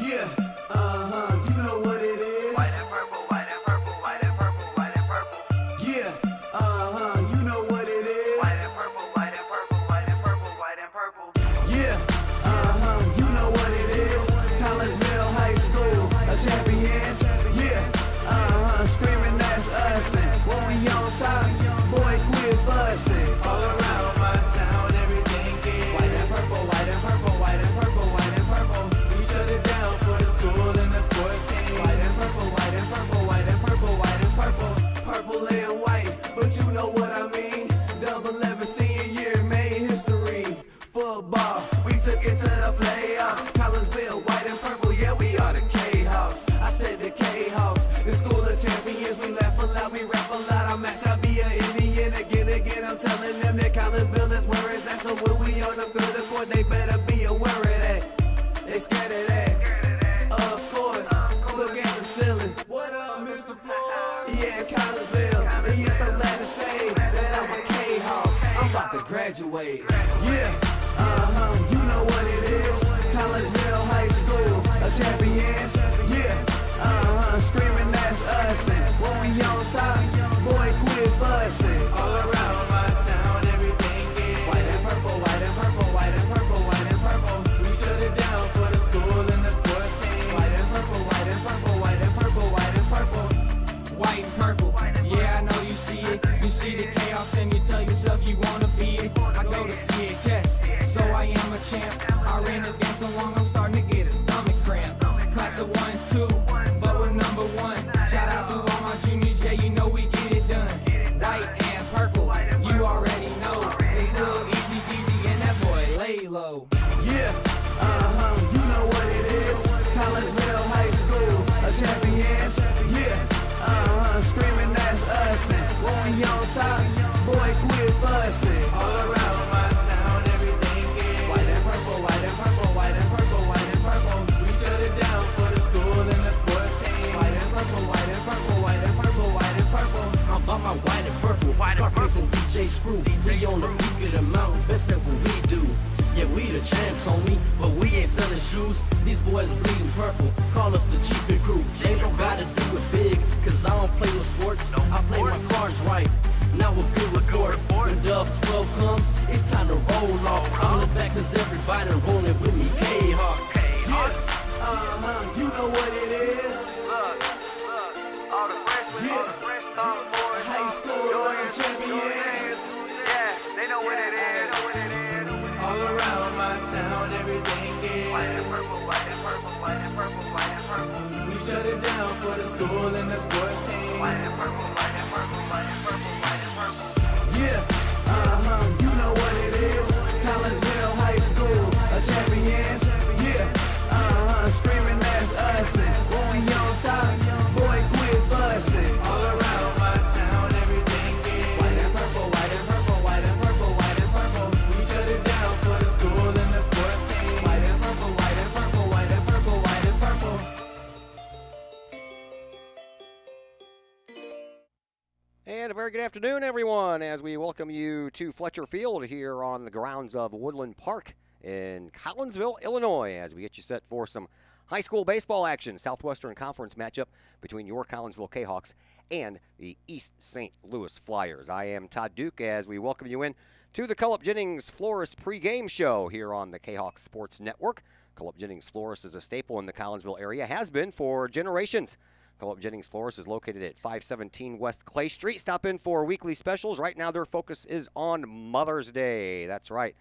Yeah, you know what it is. White and purple, white and purple, white and purple, white and purple. Yeah, you know what it is. White and purple, white and purple, white and purple, white and purple. Yeah, you know what it is. Collinsville High School, a champions. Yeah, screaming that's us. And when we on top, boy, quit fussing. All around my town, everything is white and purple, white and purple, white and purple, white and purple. We shut it down for the school and the sports team. White and purple, white and purple, white and purple, white and purple. Purple and white, but you know what I mean. Double 11 senior year made history. Football, we took it to the playoffs. Collinsville, white and purple, yeah, we are the K-House. I said the K-House, the school of champions. We laugh a lot, we rap a lot. I'm at be an Indian again. I'm telling them that Collinsville is where it's at. So when we on the field of court, they better be aware of that. They scared of that. Of course, look at the ceiling. What up, Mr. Floyd? Yeah, Collinsville. And yes, I'm glad to say that I'm a K-Hawk. I'm about to graduate. Yeah, you know what it is. Collinsville High School, a champions. Yeah, screaming that's us. And when we on top, boy, quit fussing. All around my town, everything is white and purple, white and purple, white and purple, white and purple. We shut it down for the school and the sports team. White and purple, white and purple, white and purple, white and purple. White and purple, yeah, I know you see it. You see the chaos and you tell yourself you wanna be it. I go to CHS, so I am a champ. I ran this game so long, I'm starting to get a stomach cramp. Class of 1, 2, but we're number 1. Shout out to all my juniors, yeah, you know we get it done. White and purple, you already know. It's a little easy peasy and that boy lay low. Yeah, you know what it is. Collinsville High School, a champions. Yeah, screaming that's us. And when we on top, boy, quit fussing. All around my town, everything is white and purple, white and purple, white and purple, white and purple. We shut it down for the school and the sports team. White and purple, white and purple, white and purple, white and purple. I'm about my white and purple, Scarface and DJ Screw. We on the peak of the mountain, best at what we do. Yeah, we the champs, homie, but we ain't selling shoes. These boys bleeding purple, call us the cheapest crew. They don't gotta do it big, cause I don't play no sports. I play my cards right. Now a good report. When Dub 12 comes, it's time to roll off. I'm the back cause everybody rolling with me, K-Hawks. Yeah, you know what it is. Look, all the freshmen, all the fresh sophomores, High school champions. yeah, they know what it is. All around my town, everything is White and purple, white and purple, white and purple, white and purple. we shut it down for the school and the sports team. White and purple, white and purple, white and purple, white and purple. Yeah, you know what it is. Collinsville High School, a champions. Yeah, screaming that's us. And when we on top, boy, quit fussing. All around my town, everything is white and purple, white and purple, white and purple, white and purple. We shut it down for the school and the sports team. White and purple, white and purple, white and purple, white and purple. And a very good afternoon, everyone, as we welcome you to Fletcher Field here on the grounds of Woodland Park in Collinsville, Illinois, as we get you set for some high school baseball action. Southwestern Conference matchup between your Collinsville Kahawks and the East St. Louis Flyers. I am Todd Duke as we welcome you in to the Cullip Jennings Florist pregame show here on the Kahawks Sports Network. Cullip Jennings Florist is a staple in the Collinsville area, has been for generations. Cullip Jennings Florist is located at 517 West Clay Street. Stop in for weekly specials. Right now their focus is on Mother's Day. That's right.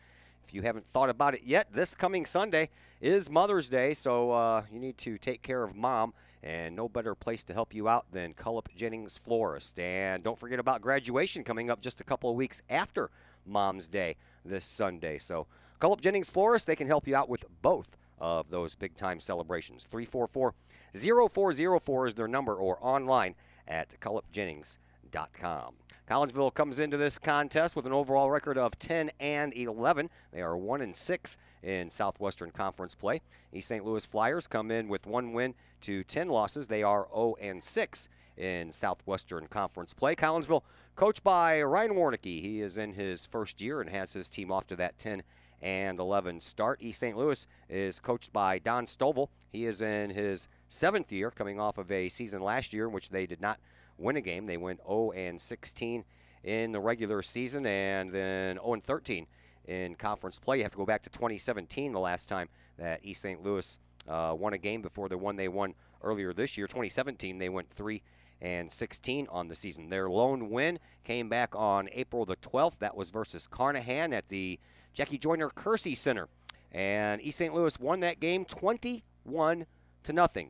If you haven't thought about it yet, this coming Sunday is Mother's Day, so you need to take care of Mom, and no better place to help you out than Cullip Jennings Florist. And don't forget about graduation coming up just a couple of weeks after Mom's Day this Sunday. So Cullip Jennings Florist, they can help you out with both of those big-time celebrations. 344-0404 is their number, or online at cullipjennings.com. Collinsville comes into this contest with an overall record of 10-11. They are 1-6 in Southwestern Conference play. East St. Louis Flyers come in with 1 win to 10 losses. They are 0-6 in Southwestern Conference play. Collinsville, coached by Ryan Warnicki. He is in his first year and has his team off to that 10 11 start. East St. Louis is coached by Don Stovall. He is in his 7th year, coming off of a season last year in which they did not win a game. They went 0-16 in the regular season and then 0-13 in conference play. You have to go back to 2017, the last time that East St. Louis won a game before the one they won earlier this year. 2017, they went 3-16 on the season. Their lone win came back on April the 12th. That was versus Carnahan at the Jackie Joyner Kersey Center. And East St. Louis won that game 21-0.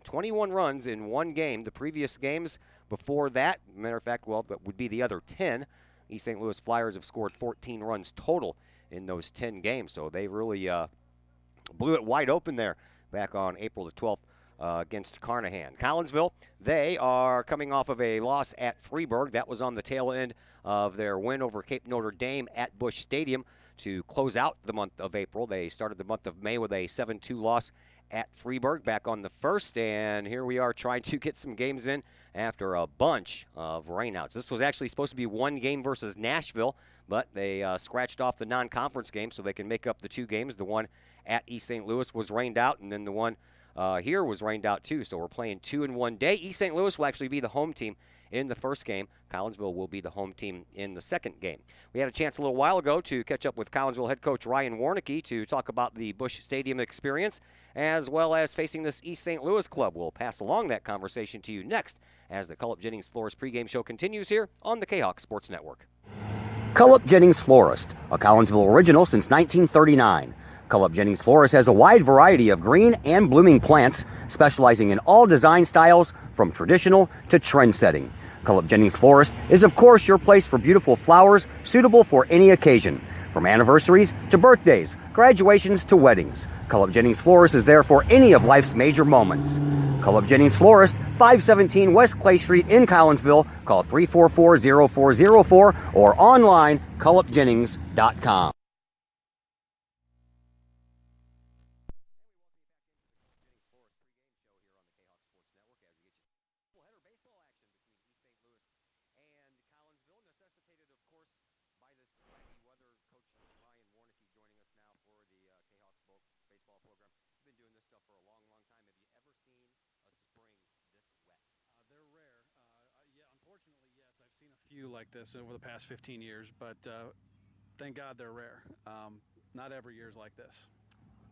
21 runs in one game. The previous games before that, matter of fact, well, that would be the other 10. East St. Louis Flyers have scored 14 runs total in those 10 games. So they really blew it wide open there back on April the 12th against Carnahan. Collinsville, they are coming off of a loss at Freeburg. That was on the tail end of their win over Cape Notre Dame at Busch Stadium to close out the month of April. They started the month of May with a 7-2 loss at Freeburg back on the 1st, and here we are trying to get some games in after a bunch of rainouts. This was actually supposed to be one game versus Nashville, but they scratched off the non-conference game so they can make up the 2 games. The one at East St. Louis was rained out, and then the one here was rained out too, so we're playing 2 in one day. East St. Louis will actually be the home team in the first game. Collinsville will be the home team in the second game. We had a chance a little while ago to catch up with Collinsville head coach Ryan Warnicki to talk about the Busch Stadium experience as well as facing this East St. Louis club. We'll pass along that conversation to you next as the Cullip Jennings Florist pregame show continues here on the Kahok Sports Network. Cullip Jennings Florist, a Collinsville original since 1939. Cullip Jennings Florist has a wide variety of green and blooming plants, specializing in all design styles from traditional to trend-setting. Cullip Jennings Florist is, of course, your place for beautiful flowers suitable for any occasion. From anniversaries to birthdays, graduations to weddings, Cullip Jennings Florist is there for any of life's major moments. Cullip Jennings Florist, 517 West Clay Street in Collinsville. Call 344-0404 or online, cullipjennings.com. Few like this over the past 15 years, but thank God they're rare. Not every year is like this.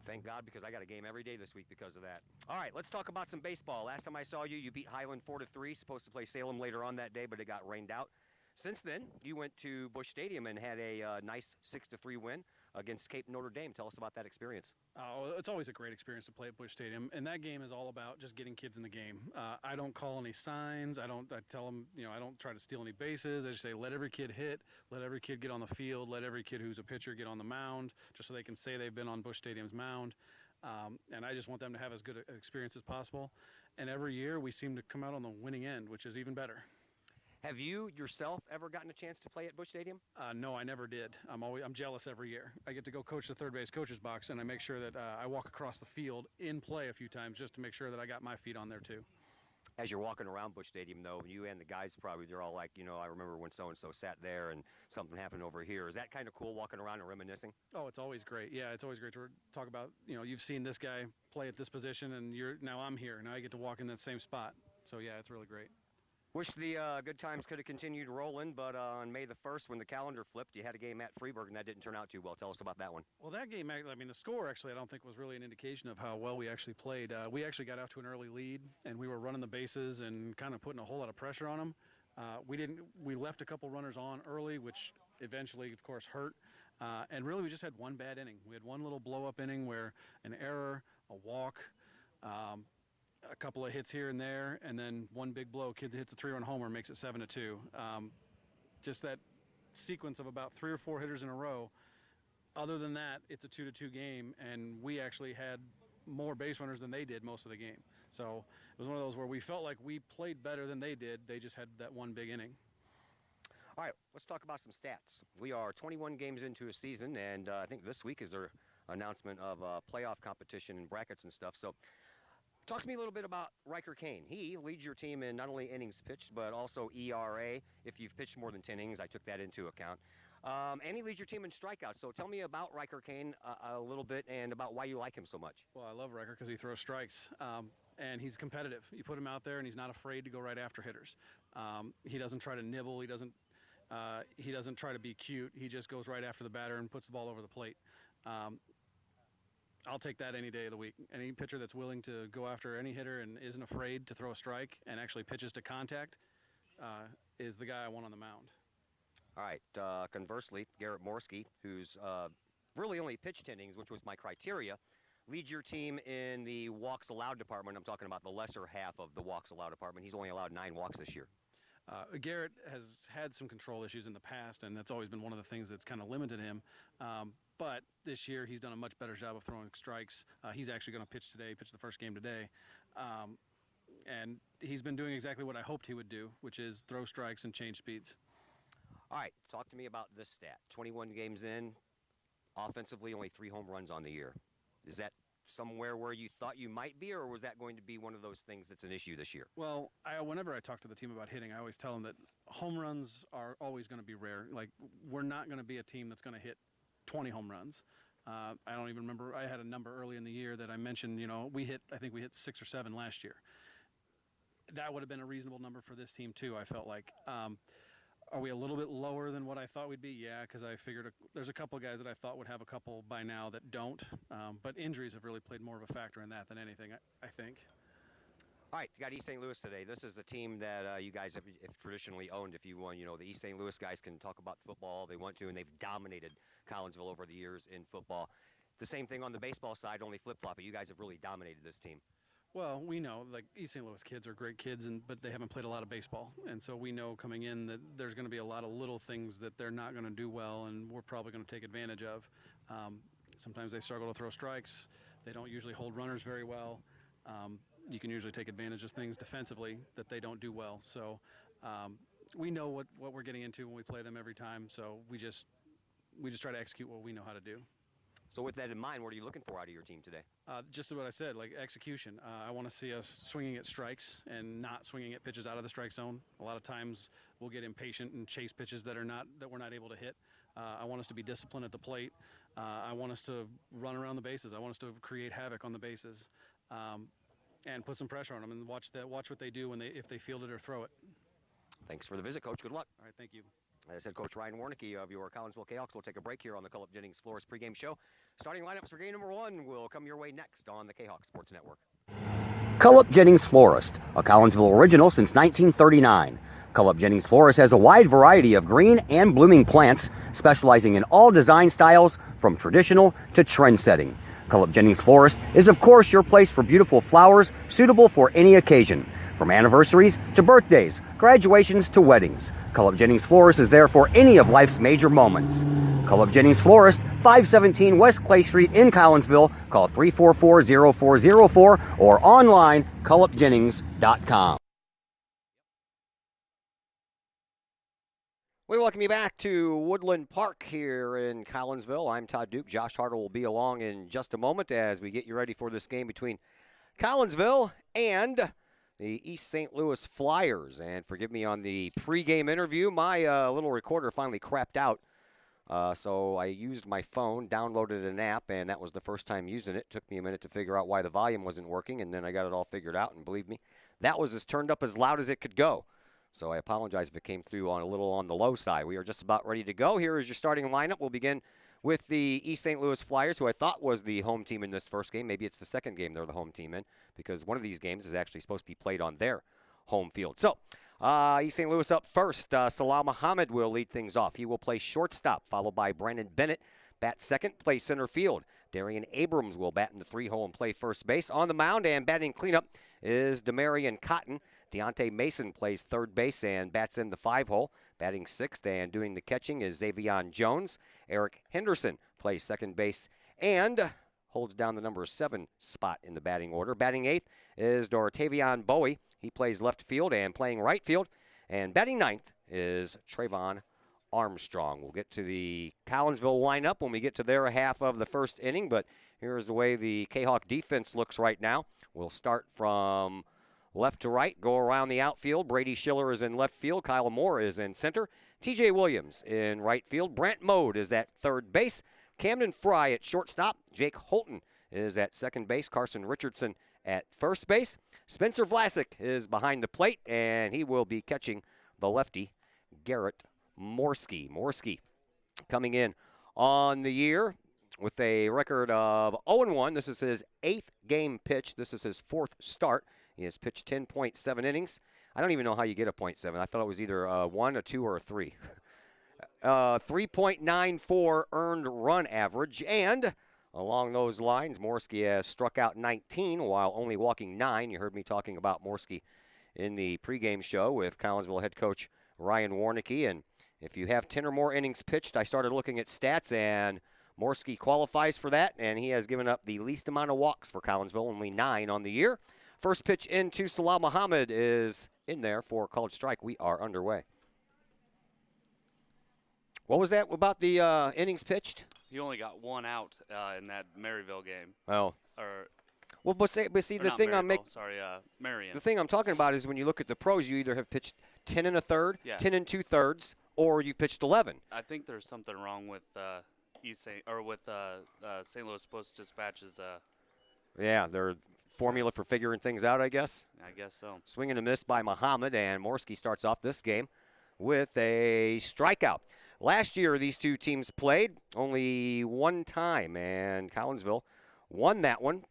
Thank God, because I got a game every day this week because of that. All right, let's talk about some baseball. Last time I saw you, you beat Highland 4-3. Supposed to play Salem later on that day, but it got rained out. Since then, you went to Busch Stadium and had a nice 6-3 win against Cape Notre Dame. Tell us about that experience. Oh, it's always a great experience to play at Busch Stadium, and that game is all about just getting kids in the game. I don't call any signs. I tell them, I don't try to steal any bases. I just say let every kid hit, let every kid get on the field, let every kid who's a pitcher get on the mound, just so they can say they've been on Busch Stadium's mound. And I just want them to have as good an experience as possible. And every year we seem to come out on the winning end, which is even better. Have you yourself ever gotten a chance to play at Busch Stadium? No, I never did. I'm jealous every year. I get to go coach the third base coach's box, and I make sure that I walk across the field in play a few times just to make sure that I got my feet on there too. As you're walking around Busch Stadium, though, you and the guys probably, they're all like, I remember when so-and-so sat there and something happened over here. Is that kind of cool, walking around and reminiscing? Oh, it's always great. Yeah, it's always great to talk about, you've seen this guy play at this position, and now I'm here. Now I get to walk in that same spot. So, yeah, it's really great. Wish the good times could have continued rolling, but on May the 1st, when the calendar flipped, you had a game at Freeburg, and that didn't turn out too well. Tell us about that one. Well, that game, the score actually I don't think was really an indication of how well we actually played. We actually got out to an early lead, and we were running the bases and kind of putting a whole lot of pressure on them. We left a couple runners on early, which eventually, of course, hurt. And really, we just had one bad inning. We had one little blow-up inning where an error, a walk, a couple of hits here and there, and then one big blow. Kid hits a 3-run homer, makes it 7-2. Just that sequence of about 3 or 4 hitters in a row. Other than that, it's a 2-2 game, and we actually had more base runners than they did most of the game. So it was one of those where we felt like we played better than they did. They just had that one big inning. All right, let's talk about some stats. We are 21 games into a season, and I think this week is their announcement of playoff competition and brackets and stuff. So talk to me a little bit about Riker Kane. He leads your team in not only innings pitched, but also ERA. If you've pitched more than 10 innings, I took that into account. And he leads your team in strikeouts. So tell me about Riker Kane a little bit and about why you like him so much. Well, I love Riker because he throws strikes, and he's competitive. You put him out there, and he's not afraid to go right after hitters. He doesn't try to nibble. He doesn't try to be cute. He just goes right after the batter and puts the ball over the plate. I'll take that any day of the week. Any pitcher that's willing to go after any hitter and isn't afraid to throw a strike and actually pitches to contact is the guy I want on the mound. All right. Conversely, Garrett Morski, who's really only pitched innings, which was my criteria, leads your team in the walks allowed department. I'm talking about the lesser half of the walks allowed department. He's only allowed 9 walks this year. Garrett has had some control issues in the past, and that's always been one of the things that's kind of limited him. But this year, he's done a much better job of throwing strikes. He's actually going to pitch the first game today. And he's been doing exactly what I hoped he would do, which is throw strikes and change speeds. All right, talk to me about this stat. 21 games in, offensively, only 3 home runs on the year. Is that somewhere where you thought you might be, or was that going to be one of those things that's an issue this year? Well, whenever I talk to the team about hitting, I always tell them that home runs are always going to be rare. Like, we're not going to be a team that's going to hit 20 home runs. I don't even remember. I had a number early in the year that I mentioned, I think we hit 6 or 7 last year. That would have been a reasonable number for this team, too, I felt like. Are we a little bit lower than what I thought we'd be? Yeah, because I figured there's a couple guys that I thought would have a couple by now that don't. But injuries have really played more of a factor in that than anything, I think. All right, you got East St. Louis today. This is the team that you guys have traditionally owned. If you won, the East St. Louis guys can talk about football they want to, and they've dominated Collinsville over the years in football. The same thing on the baseball side, only flip-floppy. You guys have really dominated this team. Well, we know, like, East St. Louis kids are great kids, but they haven't played a lot of baseball. And so we know coming in that there's going to be a lot of little things that they're not going to do well, and we're probably going to take advantage of. Sometimes they struggle to throw strikes. They don't usually hold runners very well. You can usually take advantage of things defensively that they don't do well. So we know what we're getting into when we play them every time. So we just try to execute what we know how to do. So with that in mind, what are you looking for out of your team today? Just what I said, like execution. I want to see us swinging at strikes and not swinging at pitches out of the strike zone. A lot of times we'll get impatient and chase pitches that we're not able to hit. I want us to be disciplined at the plate. I want us to run around the bases. I want us to create havoc on the bases, and put some pressure on them and watch what they do if they field it or throw it. Thanks for the visit, Coach. Good luck. All right, thank you. As I said, Coach Ryan Warnicki of your Collinsville Kahawks. We'll take a break here on the Cullip Jennings Flores pregame show. Starting lineups for game number 1 will come your way next on the Kahok Sports Network. Cullip Jennings Florist, a Collinsville original since 1939. Cullip Jennings Florist has a wide variety of green and blooming plants, specializing in all design styles from traditional to trend-setting. Cullip Jennings Florist is, of course, your place for beautiful flowers suitable for any occasion. From anniversaries to birthdays, graduations to weddings, Cullip Jennings Florist is there for any of life's major moments. Cullip Jennings Florist, 517 West Clay Street in Collinsville. Call 344-0404 or online, cullipjennings.com. We welcome you back to Woodland Park here in Collinsville. I'm Todd Duke. Josh Hartle will be along in just a moment as we get you ready for this game between Collinsville and the East St. Louis Flyers. And forgive me on the pregame interview, my little recorder finally crapped out. So I used my phone, downloaded an app, and that was the first time using it. Took me a minute to figure out why the volume wasn't working, and then I got it all figured out. And believe me, that was as turned up as loud as it could go. So I apologize if it came through a little on the low side. We are just about ready to go. Here is your starting lineup. We'll begin with the East St. Louis Flyers, who I thought was the home team in this first game. Maybe it's the second game they're the home team in, because one of these games is actually supposed to be played on their home field. So East St. Louis up first. Salah Muhammad will lead things off. He will play shortstop, followed by Brandon Bennett. Bat second, play center field. Darian Abrams will bat in the 3-hole and play first base. On the mound and batting cleanup is Demarion Cotton. Deontay Mason plays third base and bats in the 5-hole. Batting sixth and doing the catching is Xavion Jones. Eric Henderson plays second base and holds down the number 7 spot in the batting order. Batting eighth is Dortavian Bowie. He plays left field and playing right field. And batting ninth is Trayvon Armstrong. We'll get to the Collinsville lineup when we get to their half of the first inning, but here's the way the Kahok defense looks right now. We'll start from left to right, go around the outfield. Brady Schiller is in left field. Kyle Moore is in center. TJ Williams in right field. Brant Mode is at third base. Camden Fry at shortstop. Jake Holton is at second base. Carson Richardson at first base. Spencer Vlasic is behind the plate, and he will be catching the lefty, Garrett Morski. Morski coming in on the year with a record of 0-1. This is his 8th game pitch. This is his 4th start. He has pitched 10.7 innings. I don't even know how you get a .7. I thought it was either a 1, a 2, or a 3. 3.94 earned run average. And along those lines, Morski has struck out 19 while only walking 9. You heard me talking about Morski in the pregame show with Collinsville head coach Ryan Warnicki. And if you have 10 or more innings pitched, I started looking at stats, and Morski qualifies for that, and he has given up the least amount of walks for Collinsville, only 9 on the year. First pitch into Salah Muhammad is in there for a called strike. We are underway. What was that about the innings pitched? He only got 1 out in that Maryville game. Oh. Or But see, the thing Marion. The thing I'm talking about is when you look at the pros, you either have pitched 10 and a third, Yeah. 10 and 2/3, or you've pitched 11. I think there's something wrong with St. Louis Post Dispatch's. Yeah, their formula for figuring things out, I guess. I guess so. Swing and a miss by Muhammad, and Morski starts off this game with a strikeout. Last year, these two teams played only one time, and Collinsville won that one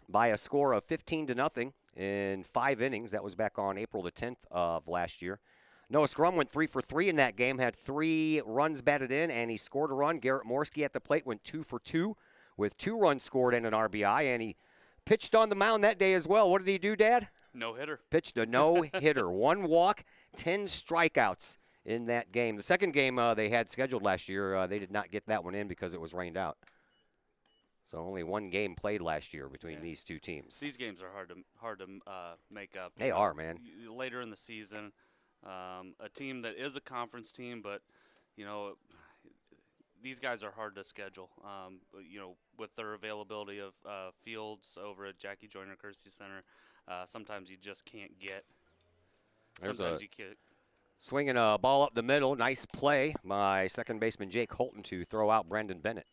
by a score of 15-0 in 5 innings. That was back on April the 10th of last year. Noah Scrum went 3 for 3 in that game, had 3 runs batted in, and he scored a run. Garrett Morski at the plate went 2 for 2 with 2 runs scored and an RBI, and he pitched on the mound that day as well. What did he do, Dad? No hitter. Pitched a no-hitter. 1 walk, 10 strikeouts in that game. The second game they had scheduled last year, they did not get that one in because it was rained out. So only 1 game played last year between these two teams. These games are hard to make up. They are, man. Later in the season, a team that is a conference team, but these guys are hard to schedule. With their availability of fields over at Jackie Joyner Kersey Center, sometimes you just can't get. Sometimes you can't. Swinging a ball up the middle. Nice play by second baseman Jake Holton to throw out Brandon Bennett.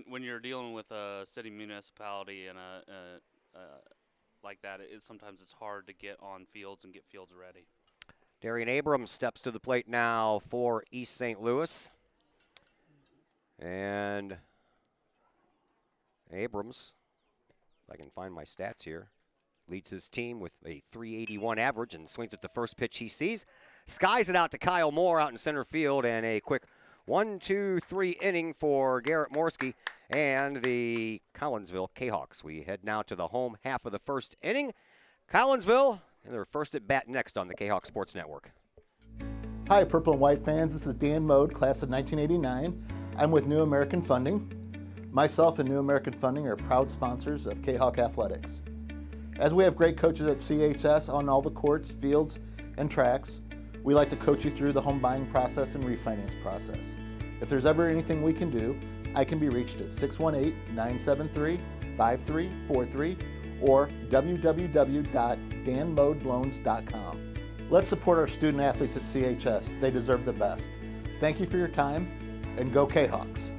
When you're dealing with a city municipality and like that, sometimes it's hard to get on fields and get fields ready. Darian Abrams steps to the plate now for East St. Louis. And Abrams, if I can find my stats here, leads his team with a .381 average and swings at the first pitch he sees. Skies it out to Kyle Moore out in center field, and a quick 1-2-3 inning for Garrett Morski and the Collinsville Kahawks. We head now to the home half of the first inning. Collinsville, and their first at bat next on the Kahawk Sports Network. Hi, Purple and White fans. This is Dan Mode, class of 1989. I'm with New American Funding. Myself and New American Funding are proud sponsors of Kahawk Athletics. As we have great coaches at CHS on all the courts, fields, and tracks, we like to coach you through the home buying process and refinance process. If there's ever anything we can do, I can be reached at 618-973-5343 or www.danmodeloans.com. Let's support our student athletes at CHS. They deserve the best. Thank you for your time, and go Kahawks.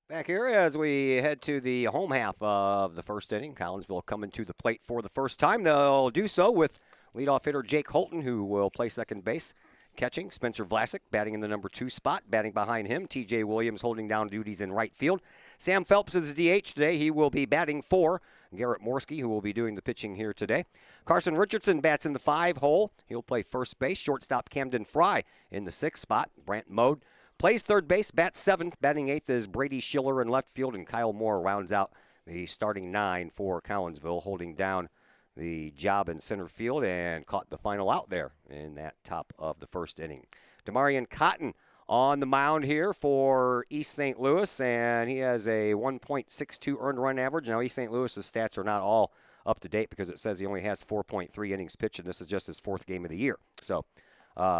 Back here as we head to the home half of the first inning. Collinsville coming to the plate for the first time. They'll do so with leadoff hitter Jake Holton, who will play second base. Catching, Spencer Vlasic batting in the number 2 spot. Batting behind him, TJ Williams holding down duties in right field. Sam Phelps is the DH today. He will be batting for Garrett Morski, who will be doing the pitching here today. Carson Richardson bats in the 5 hole. He'll play first base. Shortstop Camden Fry in the 6th spot. Brant Mode plays third base, bats 7th. Batting 8th is Brady Schiller in left field, and Kyle Moore rounds out the starting 9 for Collinsville, holding down the job in center field and caught the final out there in that top of the first inning. Demarion Cotton on the mound here for East St. Louis, and he has a 1.62 earned run average. Now, East St. Louis's stats are not all up to date because it says he only has 4.3 innings pitched, and this is just his 4th game of the year. So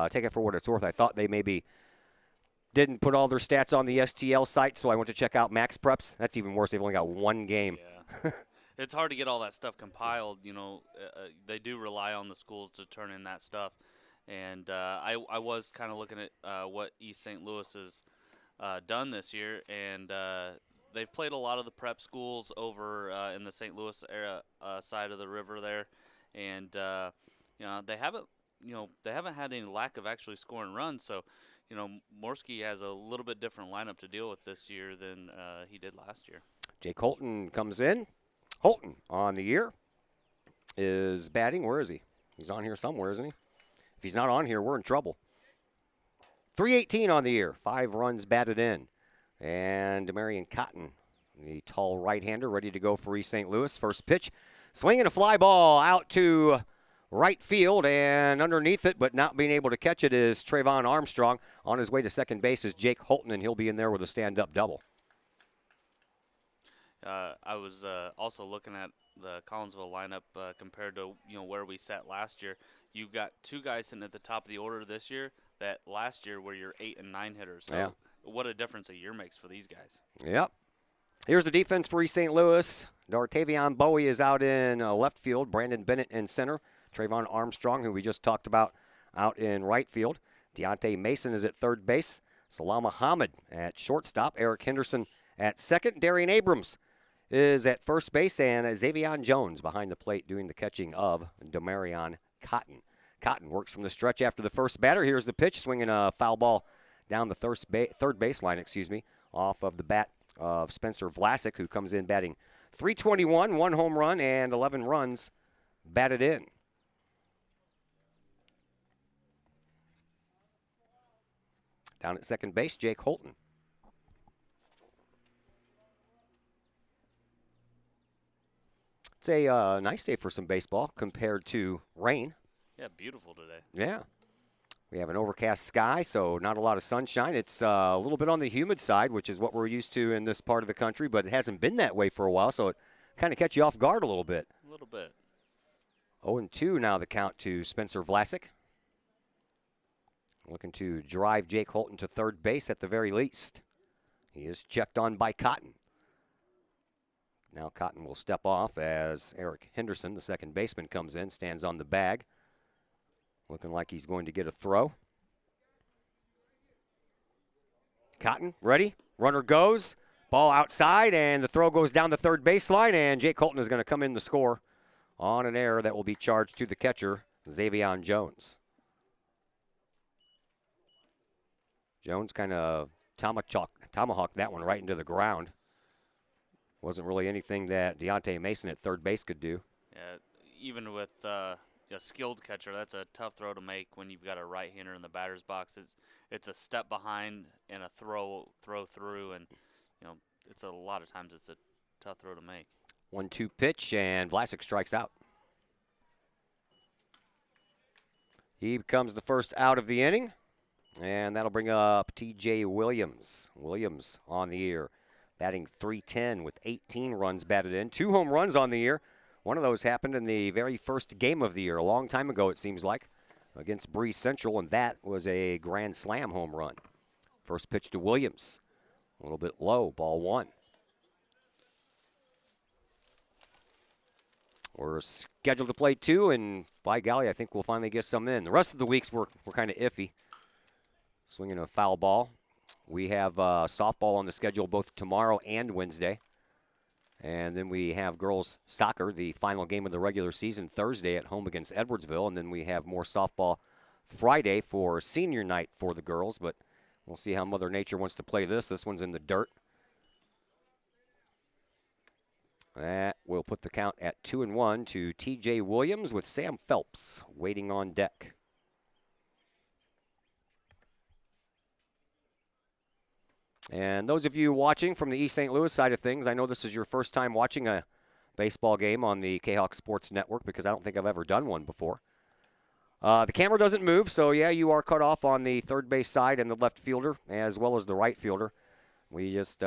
take it for what it's worth. I thought they maybe didn't put all their stats on the STL site, so I went to check out Max Preps. That's even worse. They've only got one game. Yeah. It's hard to get all that stuff compiled. They do rely on the schools to turn in that stuff. And I was kind of looking at what East St. Louis has done this year, and they've played a lot of the prep schools over in the St. Louis area side of the river there, and they haven't had any lack of actually scoring runs. So, Morski has a little bit different lineup to deal with this year than he did last year. Jake Holton comes in. Holton on the year is batting. Where is he? He's on here somewhere, isn't he? If he's not on here, we're in trouble. 318 on the year. 5 runs batted in. And Demarion Cotton, the tall right-hander, ready to go for East St. Louis. First pitch. Swinging a fly ball out to right field, and underneath it, but not being able to catch it, is Trayvon Armstrong. On his way to second base is Jake Holton, and he'll be in there with a stand-up double. I was also looking at the Collinsville lineup compared to where we sat last year. You got 2 guys sitting at the top of the order this year that last year were your 8 and 9 hitters. So yeah. What a difference a year makes for these guys. Yep. Here's the defense for East St. Louis. Dartavion Bowie is out in left field. Brandon Bennett in center. Trayvon Armstrong, who we just talked about, out in right field. Deontay Mason is at third base. Salam Muhammad at shortstop. Eric Henderson at second. Darian Abrams is at first base, and Xavion Jones behind the plate doing the catching of Demarion Cotton. Cotton works from the stretch after the first batter. Here's the pitch, swinging a foul ball down the third baseline, off of the bat of Spencer Vlasic, who comes in batting .321, 1 home run, and 11 runs batted in. Down at second base, Jake Holton. It's a nice day for some baseball compared to rain. Yeah, beautiful today. Yeah. We have an overcast sky, so not a lot of sunshine. It's a little bit on the humid side, which is what we're used to in this part of the country, but it hasn't been that way for a while, so it kind of catch you off guard a little bit. A little bit. 0-2 now the count to Spencer Vlasic. Looking to drive Jake Holton to third base at the very least. He is checked on by Cotton. Now Cotton will step off as Eric Henderson, the second baseman, comes in, stands on the bag. Looking like he's going to get a throw. Cotton, ready. Runner goes. Ball outside, and the throw goes down the third baseline, and Jake Holton is going to come in to score on an error that will be charged to the catcher, Xavion Jones. Jones kind of tomahawked that one right into the ground. Wasn't really anything that Deontay Mason at third base could do. Yeah, even with a skilled catcher, that's a tough throw to make when you've got a right-hander in the batter's box. It's a step behind and a throw through, and it's a lot of times it's a tough throw to make. 1-2 pitch, and Vlasic strikes out. He becomes the first out of the inning, and that'll bring up T.J. Williams. Williams on the year, batting .310 with 18 runs batted in. 2 home runs on the year. One of those happened in the very first game of the year, a long time ago it seems like, against Breeze Central, and that was a grand slam home run. First pitch to Williams, a little bit low, ball 1. We're scheduled to play 2, and by golly, I think we'll finally get some in. The rest of the weeks we're kind of iffy. Swinging a foul ball. We have softball on the schedule both tomorrow and Wednesday. And then we have girls soccer, the final game of the regular season, Thursday at home against Edwardsville. And then we have more softball Friday for senior night for the girls. But we'll see how Mother Nature wants to play this. This one's in the dirt. That will put the count at 2-1 to T.J. Williams with Sam Phelps waiting on deck. And those of you watching from the East St. Louis side of things, I know this is your first time watching a baseball game on the Kahok Sports Network because I don't think I've ever done one before. The camera doesn't move, so yeah, you are cut off on the third base side and the left fielder as well as the right fielder. We just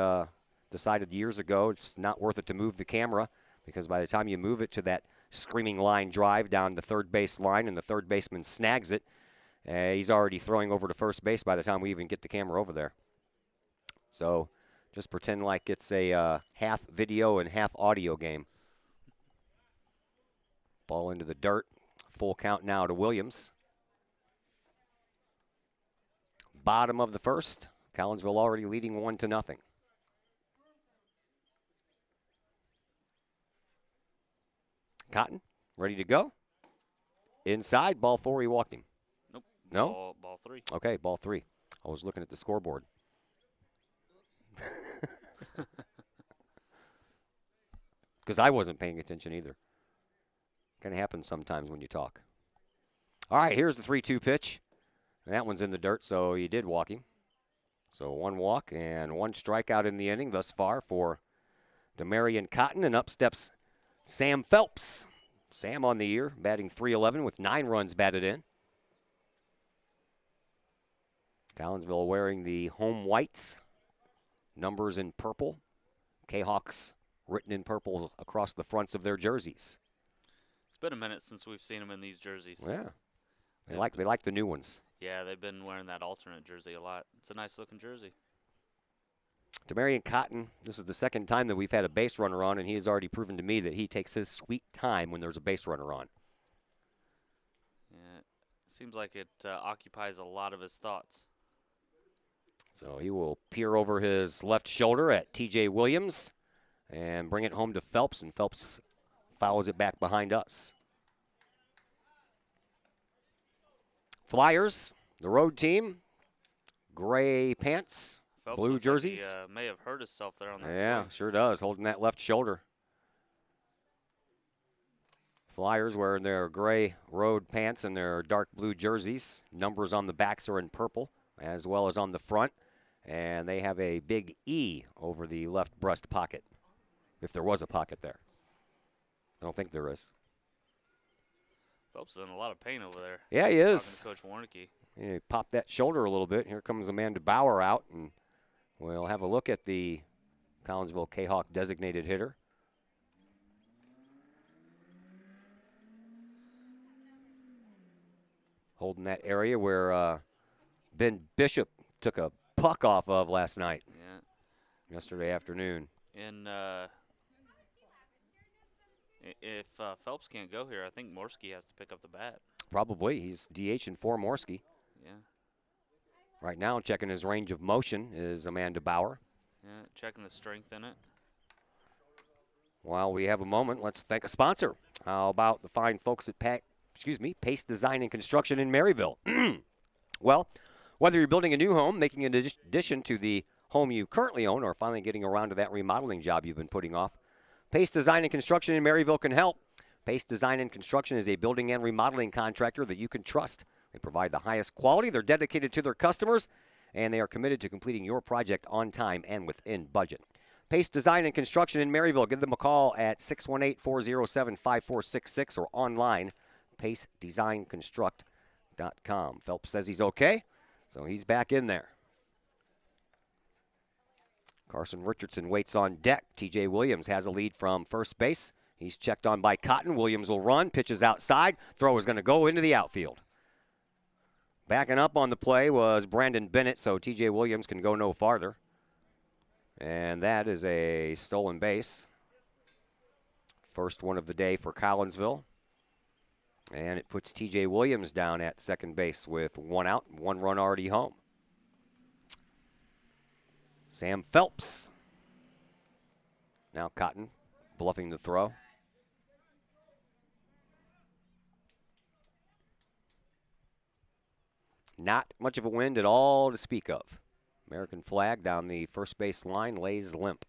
decided years ago it's not worth it to move the camera because by the time you move it to that screaming line drive down the third base line and the third baseman snags it, He's already throwing over to first base by the time we even get the camera over there. So just pretend like it's a half video and half audio game. Ball into the dirt. Full count now to Williams. Bottom of the first. Collinsville already leading 1-0. Cotton, ready to go. Inside, ball 4, he walked him. Nope. No? Ball 3. Okay, ball 3. I was looking at the scoreboard. Because I wasn't paying attention either. Kind of happens sometimes when you talk. All right, here's the 3-2 pitch. And that one's in the dirt, so he did walk him. So 1 walk and 1 strikeout in the inning thus far for Demarion Cotton. And up steps Sam Phelps. Sam on the year, batting .311 with 9 runs batted in. Collinsville wearing the home whites. Numbers in purple. Kahoks written in purple across the fronts of their jerseys. It's been a minute since we've seen them in these jerseys. Yeah. They like the new ones. Yeah, they've been wearing that alternate jersey a lot. It's a nice looking jersey. Demarion Cotton, this is the second time that we've had a base runner on, and he has already proven to me that he takes his sweet time when there's a base runner on. Yeah, it seems like it occupies a lot of his thoughts. So he will peer over his left shoulder at TJ Williams and bring it home to Phelps, and Phelps fouls it back behind us. Flyers, the road team, gray pants, Phelps blue looks jerseys. Like he, may have hurt himself there on that Yeah, swing. sure does, holding that left shoulder. Flyers wearing their gray road pants and their dark blue jerseys. Numbers on the backs are in purple, as well as on the front. And they have a big E over the left breast pocket, if there was a pocket there. I don't think there is. Phelps is in a lot of pain over there. Yeah, he is. Talking to Coach Warnicki. Yeah, he popped that shoulder a little bit. Here comes Amanda Bauer out, and we'll have a look at the Collinsville Kahok designated hitter. Holding that area where Ben Bishop took a puck off of last night. Yeah. Yesterday afternoon. And if Phelps can't go here, I think Morski has to pick up the bat. Probably. He's DH for Morski. Yeah. Right now, checking his range of motion is Amanda Bauer. Yeah, checking the strength in it. While we have a moment, let's thank a sponsor. How about the fine folks at Pace Design and Construction in Maryville? Well, whether you're building a new home, making an addition to the home you currently own, or finally getting around to that remodeling job you've been putting off, Pace Design and Construction in Maryville can help. Pace Design and Construction is a building and remodeling contractor that you can trust. They provide the highest quality, they're dedicated to their customers, and they are committed to completing your project on time and within budget. Pace Design and Construction in Maryville. Give them a call at 618-407-5466 or online, pacedesignconstruct.com. Phelps says he's okay, so he's back in there. Carson Richardson waits on deck. TJ Williams has a lead from first base. He's checked on by Cotton. Williams will run, pitches outside. Throw is going to go into the outfield. Backing up on the play was Brandon Bennett, so TJ Williams can go no farther. And that is a stolen base. First one of the day for Collinsville. And it puts TJ Williams down at second base with 1 out, 1 run already home. Sam Phelps. Now Cotton bluffing the throw. Not much of a wind at all to speak of. American flag down the first base line lays limp.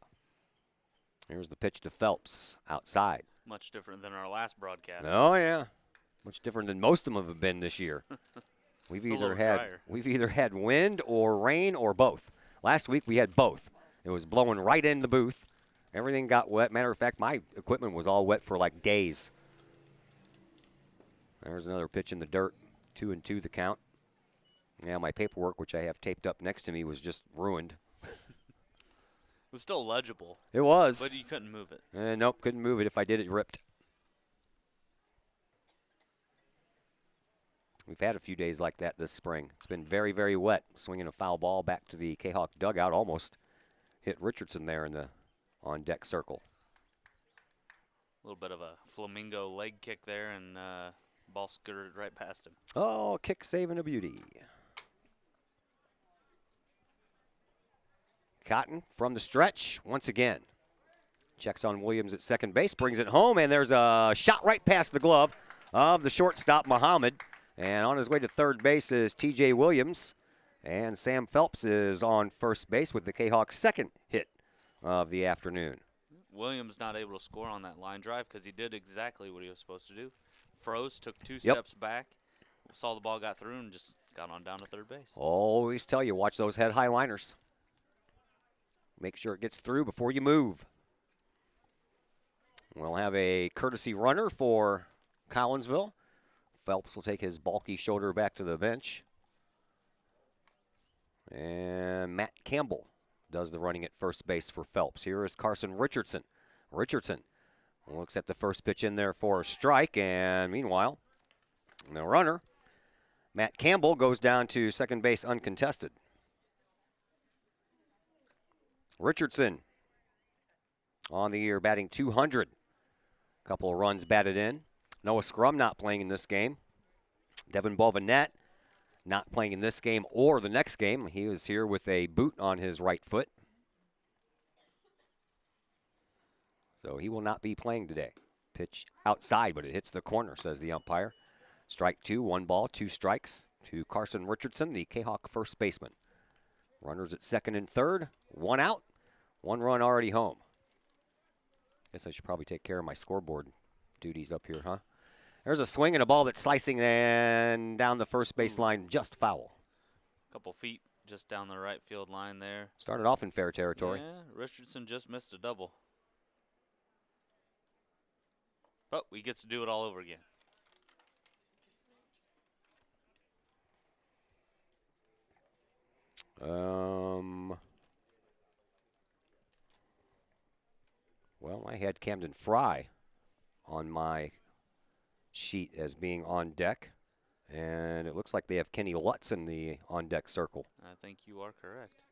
Here's the pitch to Phelps outside. Much different than our last broadcast. Oh yeah, much different than most of them have been this year. We've either had wind or rain or both. Last week we had both. It was blowing right in the booth. Everything got wet. Matter of fact, my equipment was all wet for like days. There's another pitch in the dirt. 2-2 the count. Yeah, my paperwork, which I have taped up next to me, was just ruined. It was still legible. It was. But you couldn't move it. Nope, couldn't move it. If I did, it ripped. We've had a few days like that this spring. It's been very, very wet. Swinging a foul ball back to the Kahok dugout. Almost hit Richardson there in the on-deck circle. A little bit of a flamingo leg kick there, and ball skirted right past him. Oh, kick saving a beauty. Cotton from the stretch once again. Checks on Williams at second base, brings it home, and there's a shot right past the glove of the shortstop, Muhammad. And on his way to third base is T.J. Williams. And Sam Phelps is on first base with the Kahawks' second hit of the afternoon. Williams not able to score on that line drive because he did exactly what he was supposed to do. Froze, took 2 steps back, saw the ball got through, and just got on down to third base. Always tell you, watch those head-high liners. Make sure it gets through before you move. We'll have a courtesy runner for Collinsville. Phelps will take his bulky shoulder back to the bench. And Matt Campbell does the running at first base for Phelps. Here is Carson Richardson. Richardson looks at the first pitch in there for a strike, and meanwhile, the runner, Matt Campbell, goes down to second base uncontested. Richardson on the year batting .200. Couple of runs batted in. Noah Scrum not playing in this game. Devin Bovanet not playing in this game or the next game. He was here with a boot on his right foot. So he will not be playing today. Pitch outside, but it hits the corner, says the umpire. Strike 2, 1 ball, 2 strikes to Carson Richardson, the Kahawk first baseman. Runners at second and third, 1 out, 1 run already home. Guess I should probably take care of my scoreboard duties up here, huh? There's a swing and a ball that's slicing and down the first base line, just foul. Couple feet just down the right field line there. Started off in fair territory. Yeah, Richardson just missed a double. But he gets to do it all over again. Well, I had Camden Fry on my sheet as being on deck, and it looks like they have Kenny Lutz in the on-deck circle. I think you are correct.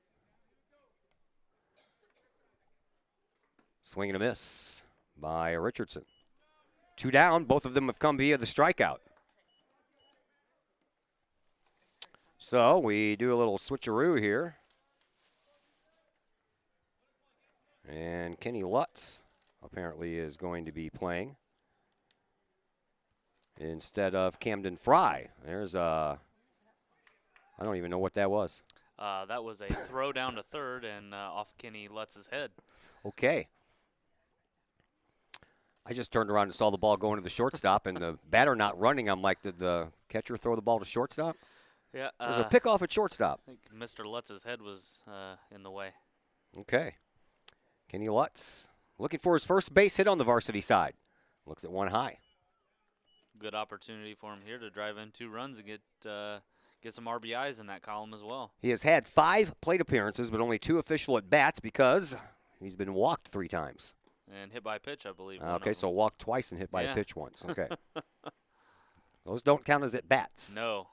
Swing and a miss by Richardson. 2 down, both of them have come via the strikeout. So we do a little switcheroo here. And Kenny Lutz apparently is going to be playing instead of Camden Fry. There's a, I don't even know what that was. That was a throw down to third and off Kenny Lutz's head. Okay. I just turned around and saw the ball going to the shortstop, and the batter not running. I'm like, did the catcher throw the ball to shortstop? Yeah. There's a pickoff at shortstop. I think Mr. Lutz's head was in the way. Okay. Kenny Lutz looking for his first base hit on the varsity side. Looks at 1 high. Good opportunity for him here to drive in 2 runs and get some RBIs in that column as well. He has had 5 plate appearances, but only 2 official at-bats because he's been walked 3 times. And hit by pitch, I believe. Okay, so walked twice and hit by a pitch once. Okay. Those don't count as at-bats. No.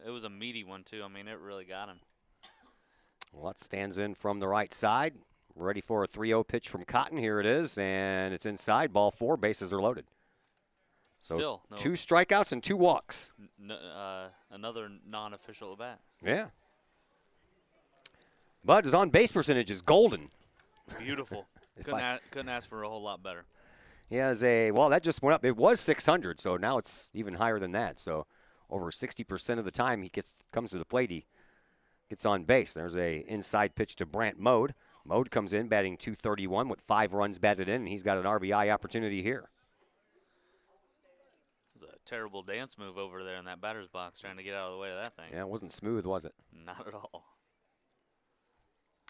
It was a meaty one, too. I mean, it really got him. Lutz stands in from the right side. Ready for a 3-0 pitch from Cotton. Here it is, and it's inside. Ball 4, bases are loaded. So Still, no. 2 strikeouts and 2 walks. Another non-official at bat. Yeah. But his on-base percentage is golden. Beautiful. Couldn't ask for a whole lot better. He has well, that just went up. It was 600, so now it's even higher than that. So over 60% of the time he comes to the plate, he gets on base. There's a inside pitch to Brant Mode. Mode comes in batting .231 with 5 runs batted in, and he's got an RBI opportunity here. It was a terrible dance move over there in that batter's box trying to get out of the way of that thing. Yeah, it wasn't smooth, was it? Not at all.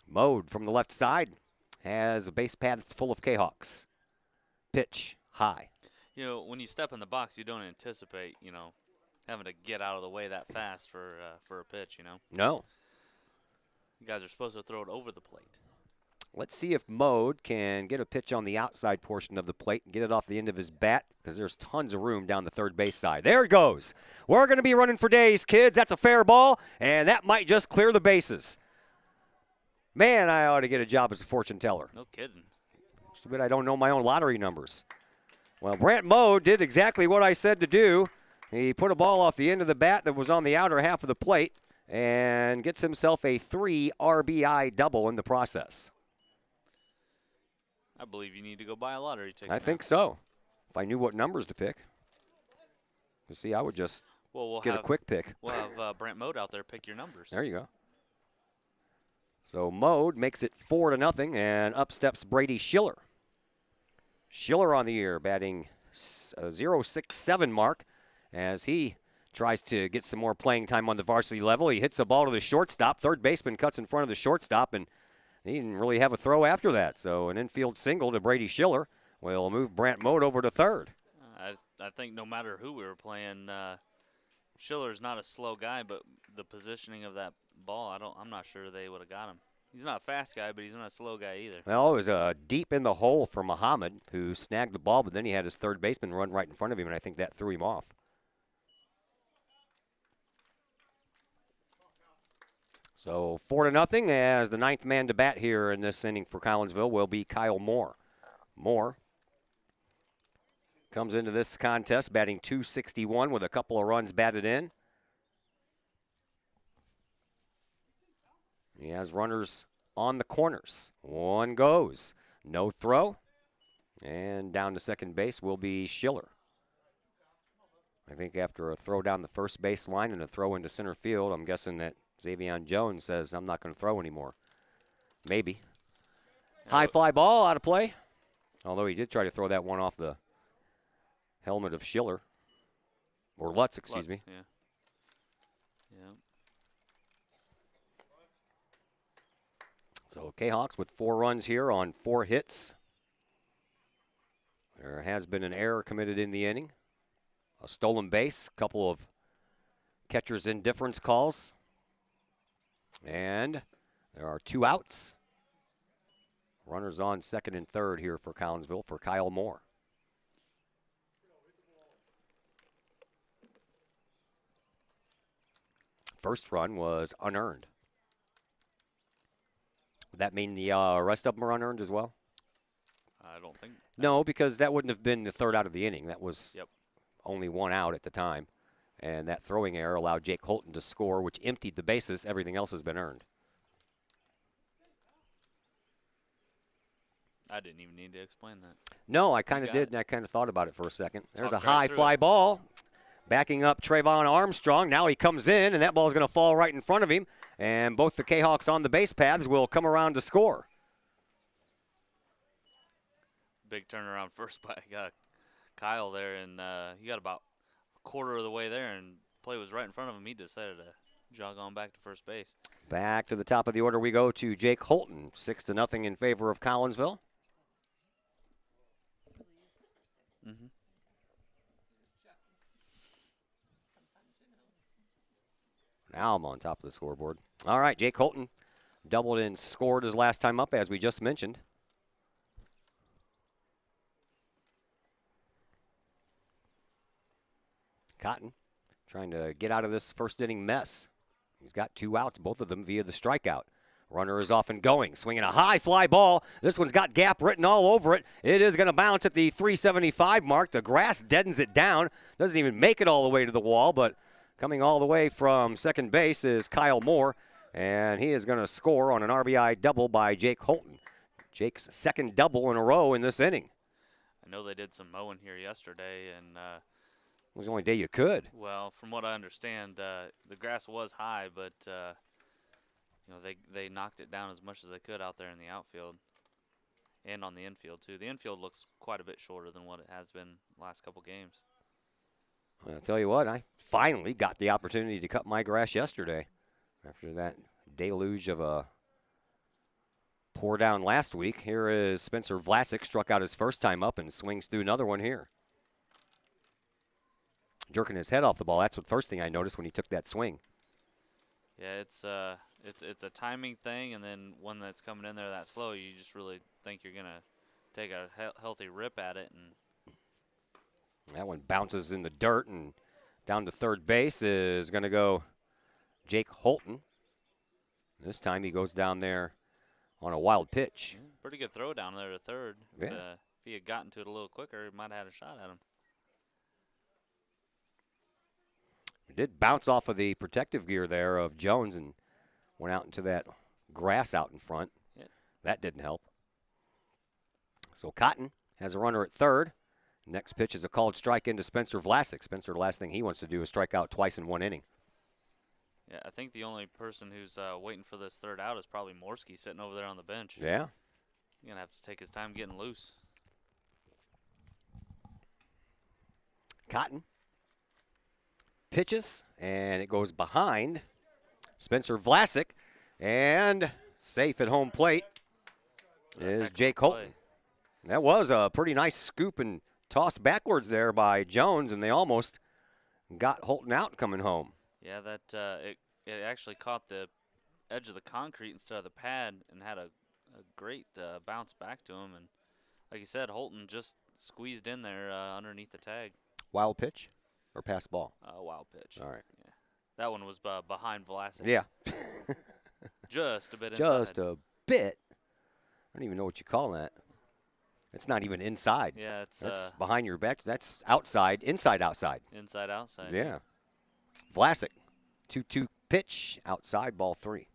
Mode from the left side has a base pad that's full of Kahawks. Pitch high. You know, when you step in the box, you don't anticipate, having to get out of the way that fast for a pitch, No. You guys are supposed to throw it over the plate. Let's see if Mode can get a pitch on the outside portion of the plate and get it off the end of his bat, because there's tons of room down the third base side. There it goes. We're going to be running for days, kids. That's a fair ball, and that might just clear the bases. Man, I ought to get a job as a fortune teller. No kidding. It's too bad I don't know my own lottery numbers. Well, Brant Mode did exactly what I said to do. He put a ball off the end of the bat that was on the outer half of the plate and gets himself a 3 RBI double in the process. I believe you need to go buy a lottery ticket. I think so. If I knew what numbers to pick. You see, I would just we'll get a quick pick. We'll have Brant Mode out there pick your numbers. There you go. So Mode makes it 4-0, and up steps Brady Schiller. Schiller on the year, batting .067 mark as he tries to get some more playing time on the varsity level. He hits the ball to the shortstop. Third baseman cuts in front of the shortstop, and he didn't really have a throw after that. So an infield single to Brady Schiller will move Brant Mode over to third. I think no matter who we were playing, Schiller's not a slow guy, but the positioning of that ball, I'm not sure they would have got him. He's not a fast guy, but he's not a slow guy either. Well, it was deep in the hole for Muhammad, who snagged the ball, but then he had his third baseman run right in front of him, and I think that threw him off. So 4-0, as the ninth man to bat here in this inning for Collinsville will be Kyle Moore. Moore comes into this contest batting .261 with a couple of runs batted in. He has runners on the corners. One goes. No throw. And down to second base will be Schiller. I think after a throw down the first base line and a throw into center field, I'm guessing that Xavier Jones says, I'm not going to throw anymore. Maybe. High fly ball out of play. Although he did try to throw that one off the helmet of Schiller. Or Lutz, excuse me. Yeah. Yeah. So Kahawks with 4 runs here on 4 hits. There has been an error committed in the inning. A stolen base, a couple of catcher's indifference calls. And there are 2 outs. Runners on second and third here for Collinsville for Kyle Moore. First run was unearned. Would that mean the rest of them are unearned as well? I don't think. No, because that wouldn't have been the third out of the inning. That was only 1 out at the time. And that throwing error allowed Jake Holton to score, which emptied the bases. Everything else has been earned. I didn't even need to explain that. No, I kind of did, and I kind of thought about it for a second. There's Talked a high right through fly it. ball. Backing up Trayvon Armstrong. Now he comes in, and that ball is going to fall right in front of him. And both the Kahawks on the base paths will come around to score. Big turnaround first by Kyle there, and he got about a quarter of the way there, and play was right in front of him. He decided to jog on back to first base. Back to the top of the order we go to Jake Holton. 6-0 in favor of Collinsville. Mm-hmm. Now I'm on top of the scoreboard. All right, Jake Holton doubled and scored his last time up, as we just mentioned. Cotton trying to get out of this first inning mess. He's got 2 outs, both of them via the strikeout. Runner is off and going, swinging a high fly ball. This one's got gap written all over it. It is going to bounce at the 375 mark. The grass deadens it down. Doesn't even make it all the way to the wall, but coming all the way from second base is Kyle Moore, and he is going to score on an RBI double by Jake Holton. Jake's second double in a row in this inning. I know they did some mowing here yesterday, and It was the only day you could. well, from what I understand, the grass was high, but you know, they knocked it down as much as they could out there in the outfield and on the infield too. The infield looks quite a bit shorter than what it has been the last couple games. I'll tell you what, I finally got the opportunity to cut my grass yesterday after that deluge of a pour down last week. Here is Spencer Vlasic, struck out his first time up and swings through another one here. Jerking his head off the ball. That's the first thing I noticed when he took that swing. Yeah, it's a timing thing, and then one that's coming in there that slow, you just really think you're gonna take a healthy rip at it, and that one bounces in the dirt, and down to third base is going to go Jake Holton. This time he goes down there on a wild pitch. pretty good throw down there to third. Yeah. If he had gotten to it a little quicker, he might have had a shot at him. It did bounce off of the protective gear there of Jones and went out into that grass out in front. Yeah. That didn't help. So Cotton has a runner at third. Next pitch is a called strike into Spencer Vlasic. Spencer, the last thing he wants to do is strike out twice in one inning. Yeah, I think the only person who's waiting for this third out is probably Morski sitting over there on the bench. Yeah. He's going to have to take his time getting loose. Cotton pitches, and it goes behind Spencer Vlasic, and safe at home plate is Jake Holton. That was a pretty nice scoop and toss backwards there by Jones, and they almost got Holton out coming home. Yeah, that it actually caught the edge of the concrete instead of the pad and had a great bounce back to him. And like you said, Holton just squeezed in there underneath the tag. Wild pitch or pass ball? Wild pitch. All right. Yeah, that one was behind Vlasic. Yeah. Just a bit inside. Just a bit. I don't even know what you call that. It's not even inside. Yeah, it's that's behind your back. That's outside, inside, outside. Inside, outside. Yeah. Vlasic, 2-2 pitch, outside, ball 3.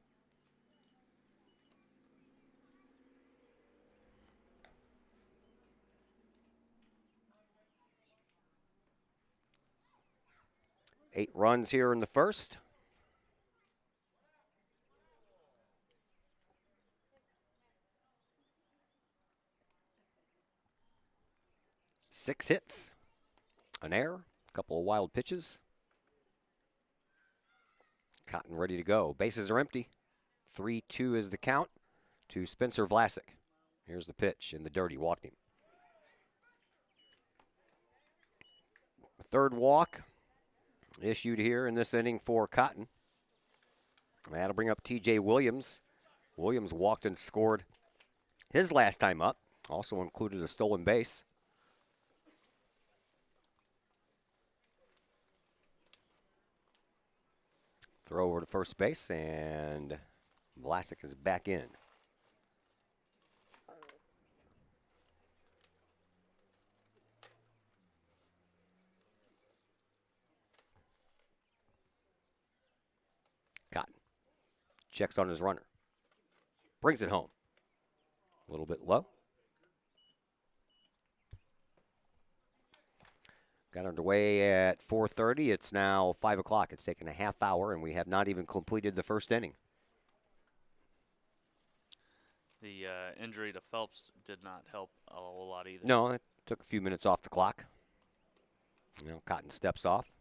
Eight runs here in the first. Six hits, an error, a couple of wild pitches. Cotton ready to go. Bases are empty. 3-2 is the count to Spencer Vlasic. Here's the pitch in the dirt. He walked him. A third walk issued here in this inning for Cotton. That'll bring up T.J. Williams. Williams walked and scored his last time up. Also included a stolen base. Throw over to first base, and Vlasic is back in. Cotton checks on his runner. Brings it home. A little bit low. Got underway at 4:30. It's now 5 o'clock. It's taken a half hour, and we have not even completed the first inning. The injury to Phelps did not help a whole lot either. No, it took a few minutes off the clock. Cotton steps off.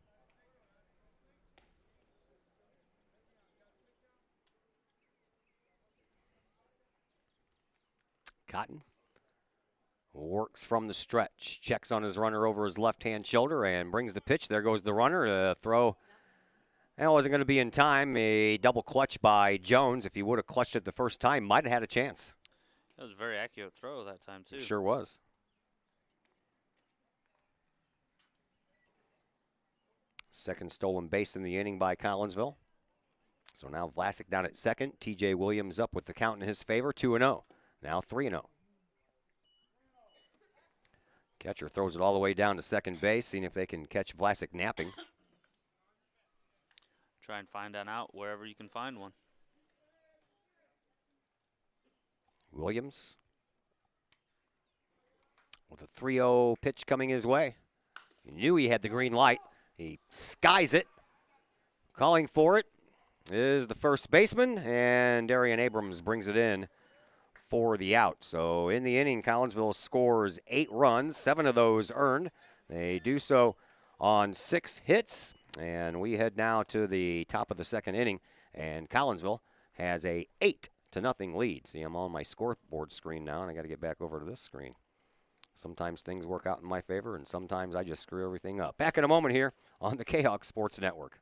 Cotton works from the stretch, checks on his runner over his left-hand shoulder, and brings the pitch. There goes the runner. The throw, that wasn't going to be in time. A double clutch by Jones. If he would have clutched it the first time, might have had a chance. That was a very accurate throw that time, too. It sure was. Second stolen base in the inning by Collinsville. So now Vlasic down at second. T.J. Williams up with the count in his favor, 2-0. Now 3-0. Catcher throws it all the way down to second base, seeing if they can catch Vlasic napping. Try and find an out wherever you can find one. Williams with a 3-0 pitch coming his way. He knew he had the green light. He skies it. Calling for it is the first baseman, and Darian Abrams brings it in for the out. So in the inning, Collinsville scores 8 runs, 7 of those earned. They do so on 6 hits, and we head now to the top of the second inning, and Collinsville has a 8-0 lead. See, I'm on my scoreboard screen now, and I got to get back over to this screen. Sometimes things work out in my favor, and sometimes I just screw everything up. Back in a moment here on the Kahok Sports Network.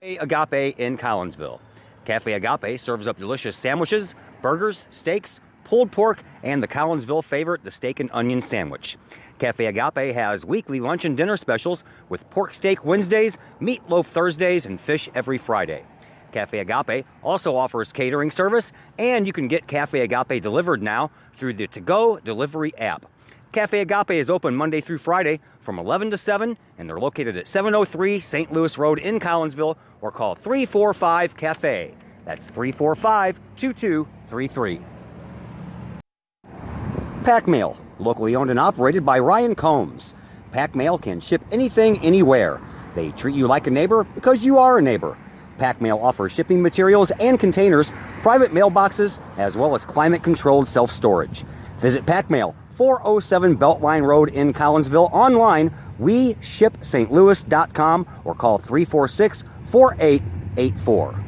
Agape in Collinsville. Cafe Agape serves up delicious sandwiches, burgers, steaks, pulled pork, and the Collinsville favorite, the steak and onion sandwich. Cafe Agape has weekly lunch and dinner specials with pork steak Wednesdays, meatloaf Thursdays, and fish every Friday. Cafe Agape also offers catering service, and you can get Cafe Agape delivered now through the To-Go delivery app. Cafe Agape is open Monday through Friday from 11 to 7, and they're located at 703 St. Louis Road in Collinsville, or call 345-CAFE. That's 345-2233. Pack Mail, locally owned and operated by Ryan Combs. Pack Mail can ship anything, anywhere. They treat you like a neighbor because you are a neighbor. Pack Mail offers shipping materials and containers, private mailboxes, as well as climate-controlled self-storage. Visit Pack Mail, 407 Beltline Road in Collinsville, online, weshipstlouis.com, or call 346-4884.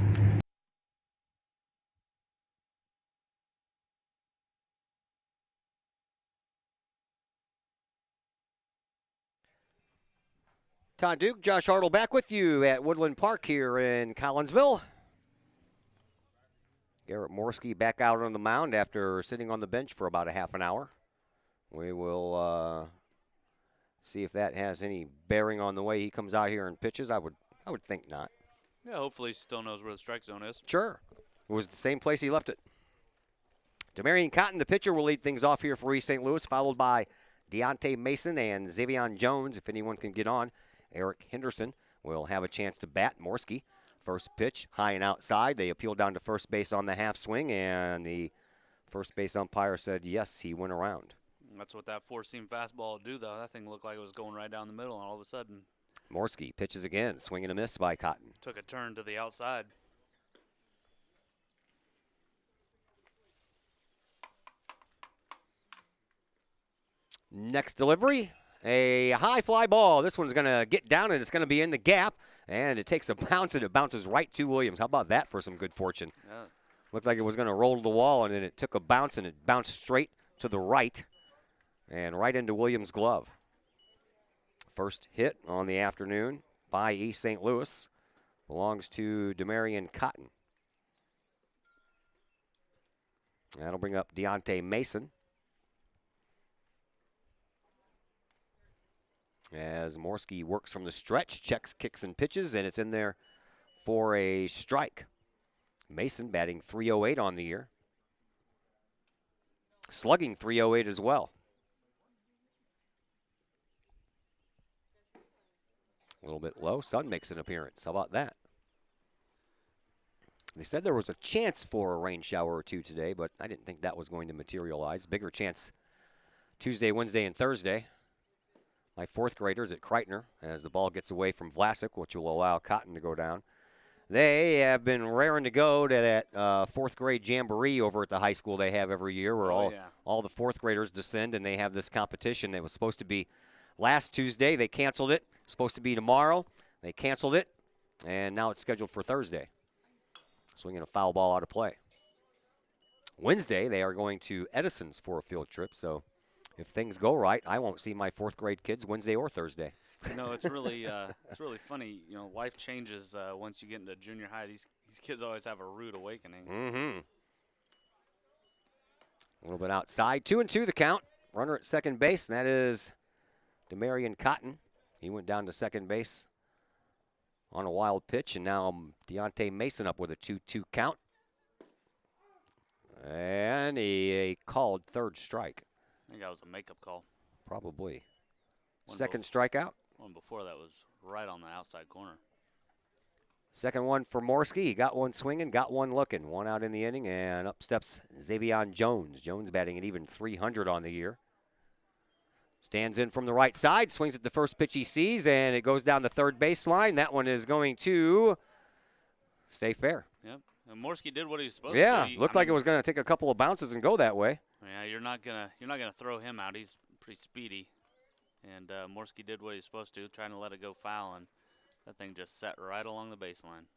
Todd Duke, Josh Hartle back with you at Woodland Park here in Collinsville. Garrett Morski back out on the mound after sitting on the bench for about a half an hour. We will see if that has any bearing on the way he comes out here and pitches. I would think not. Yeah, hopefully he still knows where the strike zone is. Sure. It was the same place he left it. Demarion Cotton, the pitcher, will lead things off here for East St. Louis, followed by Deontay Mason and Xavier Jones, if anyone can get on. Eric Henderson will have a chance to bat. Morski, first pitch, high and outside. They appealed down to first base on the half swing, and the first base umpire said, yes, he went around. That's what that four-seam fastball will do, though. That thing looked like it was going right down the middle, and all of a sudden Morski pitches again, swing and a miss by Cotton. took a turn to the outside. Next delivery, a high fly ball. This one's going to get down, and it's going to be in the gap, and it takes a bounce, and it bounces right to Williams. How about that for some good fortune? Yeah. Looked like it was going to roll to the wall, and then it took a bounce, and it bounced straight to the right and right into Williams' glove. First hit on the afternoon by East St. Louis belongs to Demarion Cotton. That'll bring up Deontay Mason. As Morski works from the stretch, checks, kicks, and pitches, and it's in there for a strike. Mason batting .308 on the year. Slugging .308 as well. A little bit low. Sun makes an appearance. How about that? They said there was a chance for a rain shower or two today, but I didn't think that was going to materialize. Bigger chance Tuesday, Wednesday, and Thursday. My fourth graders at Kreitner, as the ball gets away from Vlasic, which will allow Cotton to go down. They have been raring to go to that fourth grade jamboree over at the high school they have every year, where all the fourth graders descend, and they have this competition. It was supposed to be last Tuesday. They canceled it. Supposed to be tomorrow. They canceled it, and now it's scheduled for Thursday. Swinging a foul ball out of play. Wednesday, they are going to Edison's for a field trip, so if things go right, I won't see my fourth grade kids Wednesday or Thursday. You know, it's really funny. You know, life changes once you get into junior high. These kids always have a rude awakening. Mm-hmm. A little bit outside. 2-2 the count. Runner at second base, and that is Demarion Cotton. He went down to second base on a wild pitch, and now Deontay Mason up with a 2-2 count. And a called third strike. I think that was a makeup call. Probably. Second strikeout. One before that was right on the outside corner. Second one for Morski. He got one swinging, got one looking. One out in the inning, and up steps Xavier Jones. Jones batting at even .300 on the year. Stands in from the right side, swings at the first pitch he sees, and it goes down the third baseline. That one is going to stay fair. Yep. And Morski did what he was supposed to. Yeah, looked like it was going to take a couple of bounces and go that way. Yeah, you're not gonna throw him out. He's pretty speedy, and Morski did what he was supposed to, trying to let it go foul, and that thing just sat right along the baseline.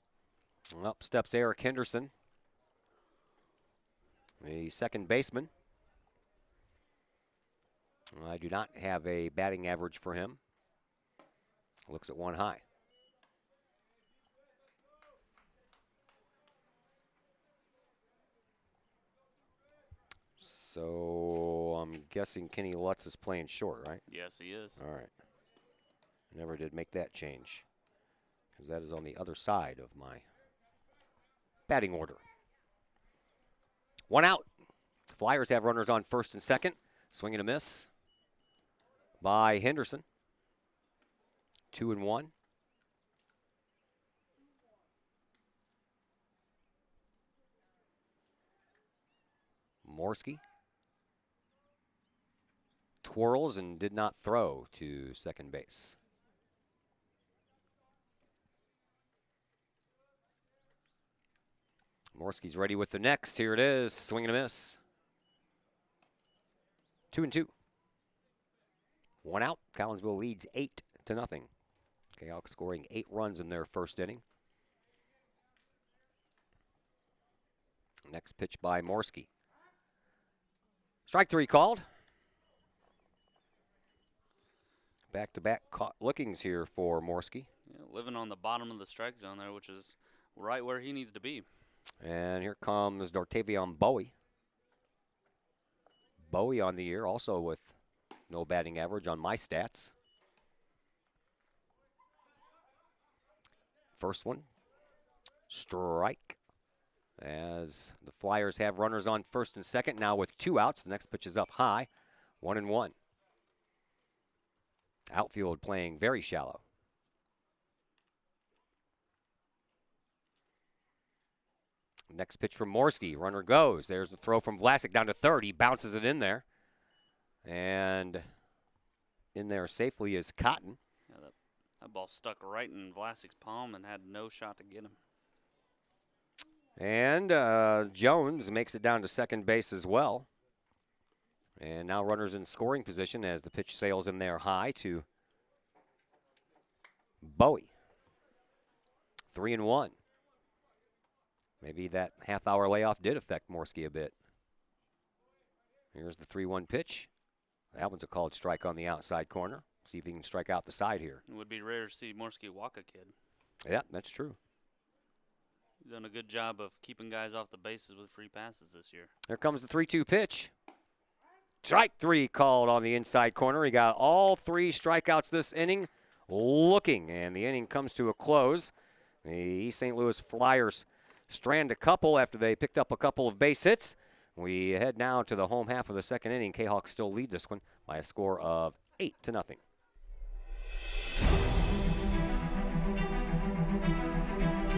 Up steps Eric Henderson, the second baseman. I do not have a batting average for him. Looks at one high. So I'm guessing Kenny Lutz is playing short, right? Yes, he is. All right. Never did make that change because that is on the other side of my batting order. 1 out. Flyers have runners on first and second. Swing and a miss by Henderson. 2-1. Morski twirls and did not throw to second base. Morski's ready with the next. Here it is. Swing and a miss. 2-2. 1 out. Collinsville leads 8-0. Kahok scoring 8 runs in their first inning. Next pitch by Morski. Strike 3 called. Back-to-back lookings here for Morski. Yeah, living on the bottom of the strike zone there, which is right where he needs to be. And here comes Dortavion Bowie. Bowie on the year, also with no batting average on my stats. First one, strike. As the Flyers have runners on first and second, now with 2 outs. The next pitch is up high, 1-1. Outfield playing very shallow. Next pitch from Morski. Runner goes. There's the throw from Vlasic down to third. He bounces it in there. And in there safely is Cotton. Yeah, that ball stuck right in Vlasic's palm and had no shot to get him. And Jones makes it down to second base as well. And now runners in scoring position as the pitch sails in there high to Bowie. 3-1. Maybe that half-hour layoff did affect Morski a bit. Here's the 3-1 pitch. That one's a called strike on the outside corner. See if he can strike out the side here. It would be rare to see Morski walk a kid. Yeah, that's true. He's done a good job of keeping guys off the bases with free passes this year. There comes the 3-2 pitch. Strike 3 called on the inside corner. He got all 3 strikeouts this inning. Looking, and the inning comes to a close. The East St. Louis Flyers strand a couple after they picked up a couple of base hits. We head now to the home half of the second inning. Kahawks still lead this one by a score of 8-0.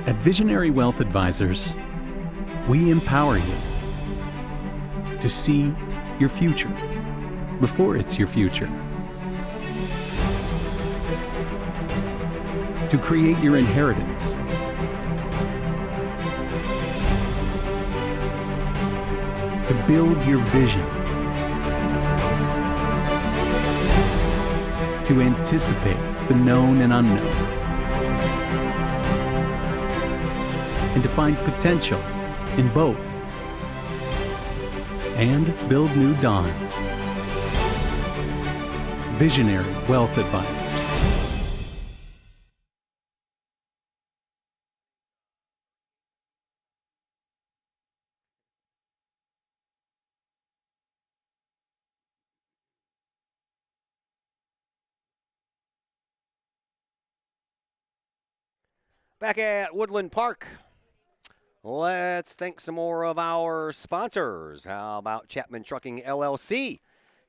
At Visionary Wealth Advisors, we empower you to see your future before it's your future, to create your inheritance, to build your vision, to anticipate the known and unknown, and to find potential in both, and build new dawns. Visionary Wealth Advisors. Back at Woodland Park, let's thank some more of our sponsors. How about Chapman Trucking LLC?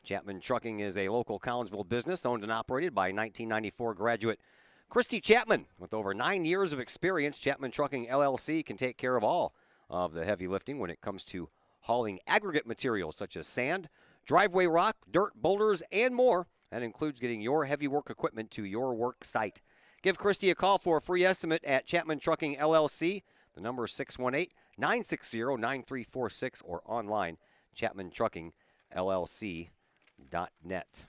Chapman Trucking is a local Collinsville business owned and operated by 1994 graduate Christy Chapman. With over 9 years of experience, Chapman Trucking LLC can take care of all of the heavy lifting when it comes to hauling aggregate materials such as sand, driveway rock, dirt, boulders, and more. That includes getting your heavy work equipment to your work site. Give Christy a call for a free estimate at Chapman Trucking LLC. The number is 618-960-9346 or online, chapmantruckingllc.net.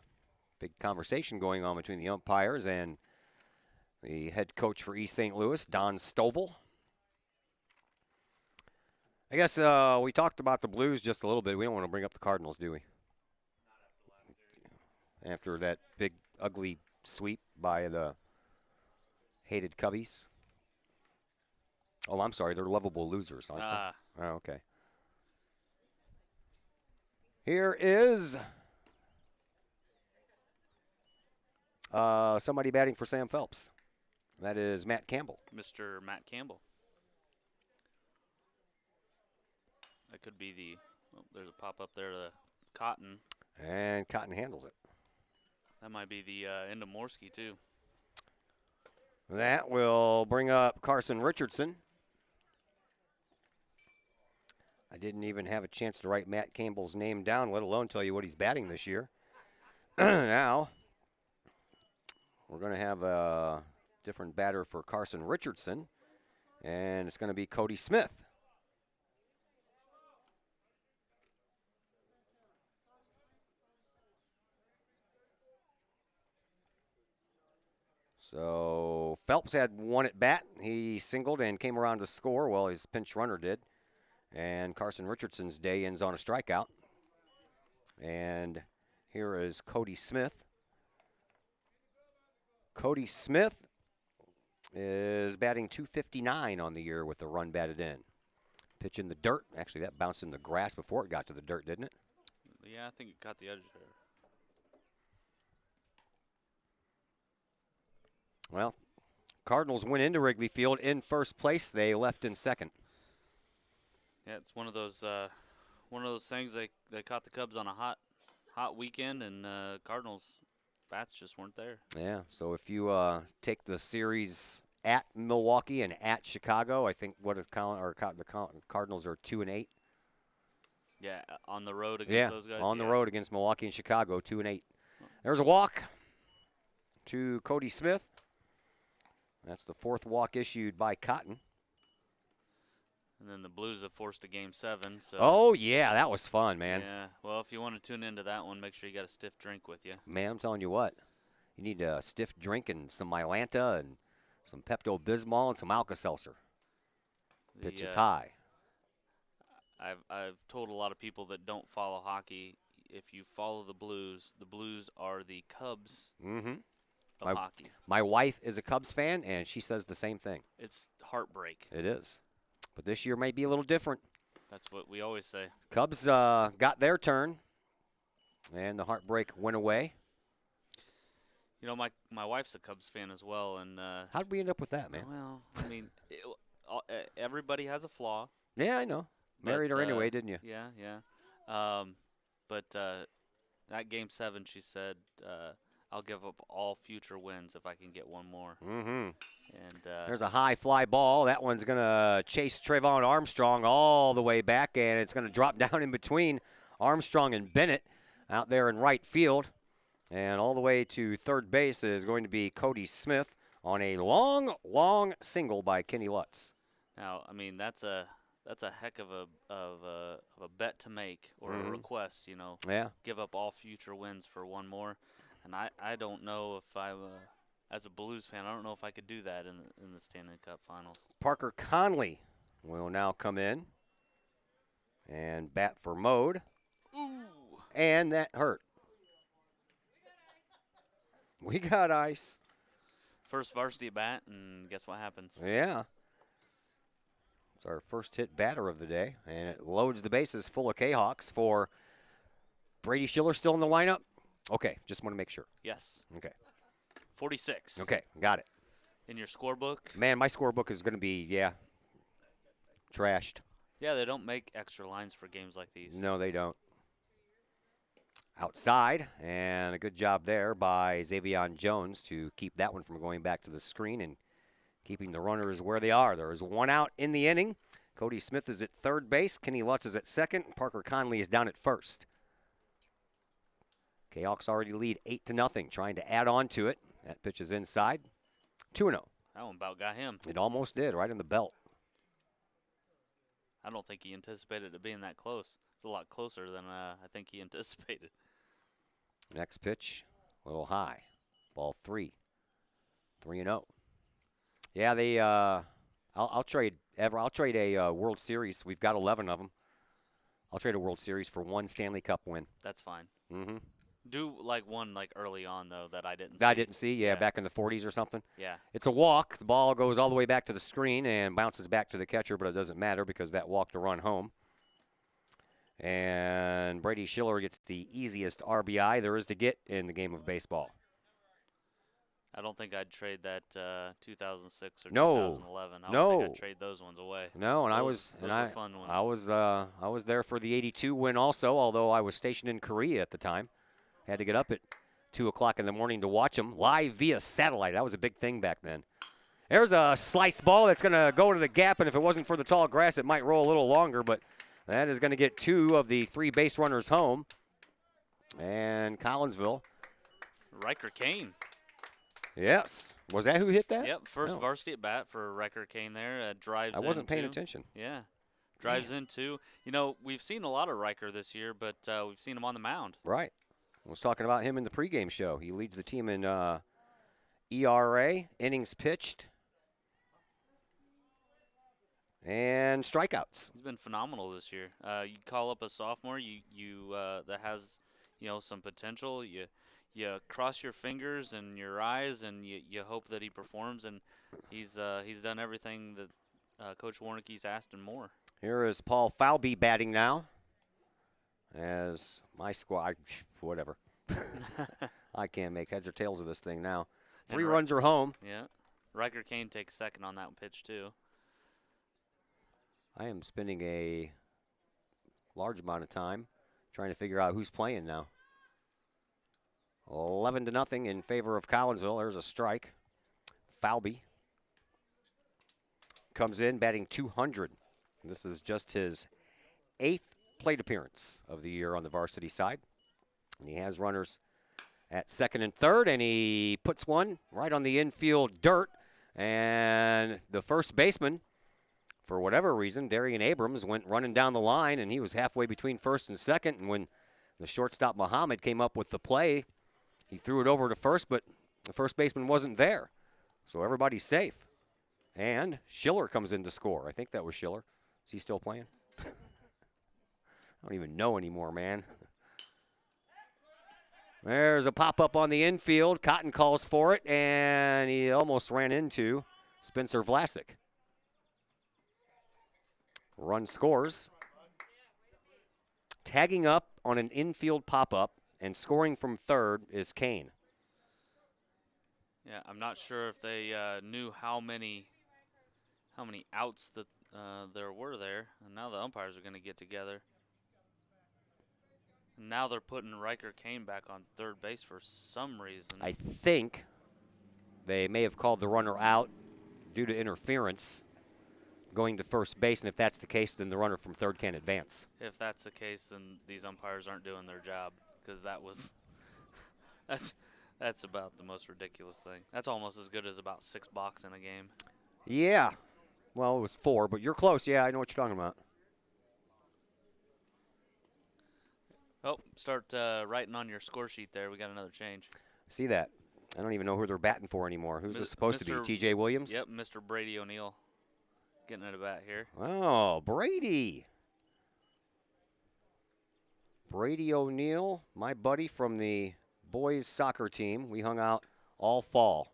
Big conversation going on between the umpires and the head coach for East St. Louis, Don Stovall. I guess we talked about the Blues just a little bit. We don't want to bring up the Cardinals, do we? After that big, ugly sweep by the hated Cubbies. Oh, I'm sorry. They're lovable losers, aren't they? Oh, okay. Here is somebody batting for Sam Phelps. That is Matt Campbell. Mr. Matt Campbell. That could be the, oh, there's a pop up there to Cotton. And Cotton handles it. That might be the end of Morski, too. That will bring up Carson Richardson. I didn't even have a chance to write Matt Campbell's name down, let alone tell you what he's batting this year. Now, we're going to have a different batter for Carson Richardson, and it's going to be Cody Smith. So Phelps had one at bat. He singled and came around to score. Well, his pinch runner did. And Carson Richardson's day ends on a strikeout. And here is Cody Smith. Cody Smith is batting .259 on the year with the run batted in. Pitch in the dirt. Actually, that bounced in the grass before it got to the dirt, didn't it? Yeah, I think it caught the edge there. Well, Cardinals went into Wrigley Field in first place. They left in second. Yeah, it's one of those things. They caught the Cubs on a hot weekend, and Cardinals bats just weren't there. Yeah, so if you take the series at Milwaukee and at Chicago, I think the Cardinals are 2-8. Yeah, on the road against those guys. On the road against Milwaukee and Chicago, 2-8. There's a walk to Cody Smith. That's the fourth walk issued by Cotton. And then the Blues have forced a Game 7. So oh, yeah, that was fun, man. Yeah, well, if you want to tune into that one, make sure you got a stiff drink with you. Man, I'm telling you what. You need a stiff drink and some Mylanta and some Pepto-Bismol and some Alka-Seltzer. Pitch is high. I've told a lot of people that don't follow hockey, if you follow the Blues are the Cubs of hockey. My wife is a Cubs fan, and she says the same thing. It's heartbreak. It is. But this year may be a little different. That's what we always say. Cubs got their turn, and the heartbreak went away. You know, my wife's a Cubs fan as well. And how did we end up with that, man? Well, I mean, everybody has a flaw. Yeah, I know. Married her anyway, didn't you? Yeah, yeah. But that Game 7, she said, I'll give up all future wins if I can get one more. Mm-hmm. And there's a high fly ball. That one's going to chase Trayvon Armstrong all the way back, and it's going to drop down in between Armstrong and Bennett out there in right field. And all the way to third base is going to be Cody Smith on a long, long single by Kenny Lutz. Now, I mean, that's a heck of a bet to make or a request, you know. Yeah. Give up all future wins for one more. And I don't know if as a Blues fan, I don't know if I could do that in the Stanley Cup Finals. Parker Conley will now come in and bat for Mode. Ooh. And that hurt. We got ice. First varsity bat, and guess what happens? Yeah. It's our first hit batter of the day, and it loads the bases full of Kahawks for Brady Schiller still in the lineup. Okay, just want to make sure. Yes. Okay. 46. Okay, got it. In your scorebook? Man, my scorebook is going to be, trashed. Yeah, they don't make extra lines for games like these. No, they don't. Outside, and a good job there by Xavion Jones to keep that one from going back to the screen and keeping the runners where they are. There is one out in the inning. Cody Smith is at third base. Kenny Lutz is at second. Parker Conley is down at first. Kahawks already lead 8-0, trying to add on to it. That pitch is inside. 2-0. That one about got him. It almost did, right in the belt. I don't think he anticipated it being that close. It's a lot closer than I think he anticipated. Next pitch, a little high. Ball 3. 3-0. Yeah, they. I'll trade a World Series. We've got 11 of them. I'll trade a World Series for one Stanley Cup win. That's fine. Mm-hmm. Do one early on though that I didn't see. I didn't see. Yeah, back in the 40s or something. Yeah. It's a walk. The ball goes all the way back to the screen and bounces back to the catcher, but it doesn't matter because that walked the run home. And And Brady Schiller gets the easiest RBI there is to get in the game of baseball. I don't think I'd trade that 2006 or No. 2011. I No. don't think I'd trade those ones away. No, and those were fun ones. I was there for the '82 win also, although I was stationed in Korea at the time. Had to get up at 2 o'clock in the morning to watch them live via satellite. That was a big thing back then. There's a sliced ball that's going to go to the gap, and if it wasn't for the tall grass, it might roll a little longer, but that is going to get 2 of the 3 base runners home. And Collinsville. Riker Kane. Yes. Was that who hit that? Yep, first No. varsity at bat for Riker Kane there. Drives in. I wasn't paying 2. attention. Yeah. Drives in 2. You know, we've seen a lot of Riker this year, but we've seen him on the mound. Right. I was talking about him in the pregame show. He leads the team in ERA, innings pitched, and strikeouts. He's been phenomenal this year. You call up a sophomore that has, some potential. You cross your fingers and your eyes, and you hope that he performs. And he's done everything that Coach Warnicki's asked and more. Here is Paul Falby batting now. As my squad, whatever. I can't make heads or tails of this thing now. 3 runs are home. Yeah. Riker Kane takes second on that pitch, too. I am spending a large amount of time trying to figure out who's playing now. 11-0 in favor of Collinsville. There's a strike. Falby comes in batting .200. This is just his 8th plate appearance of the year on the varsity side. And he has runners at second and third, and he puts one right on the infield dirt. And the first baseman, for whatever reason, Darian Abrams, went running down the line, and he was halfway between first and second. And when the shortstop Muhammad came up with the play, he threw it over to first, but the first baseman wasn't there. So everybody's safe. And Schiller comes in to score. I think that was Schiller. Is he still playing? I don't even know anymore, man. There's a pop-up on the infield. Cotton calls for it, and he almost ran into Spencer Vlasic. Run scores. Tagging up on an infield pop-up and scoring from third is Kane. Yeah, I'm not sure if they knew how many outs that there were there, and now the umpires are going to get together. Now they're putting Riker Kane back on third base for some reason. I think they may have called the runner out due to interference going to first base, and if that's the case, then the runner from third can advance. If that's the case, then these umpires aren't doing their job, because that's about the most ridiculous thing. That's almost as good as about 6 balks in a game. Yeah. Well, it was 4, but you're close. Yeah, I know what you're talking about. Oh, start writing on your score sheet there. We got another change. See that. I don't even know who they're batting for anymore. Who's this supposed to be? T.J. Williams? Yep, Mr. Brady O'Neill getting at a bat here. Oh, Brady. Brady O'Neill, my buddy from the boys soccer team. We hung out all fall.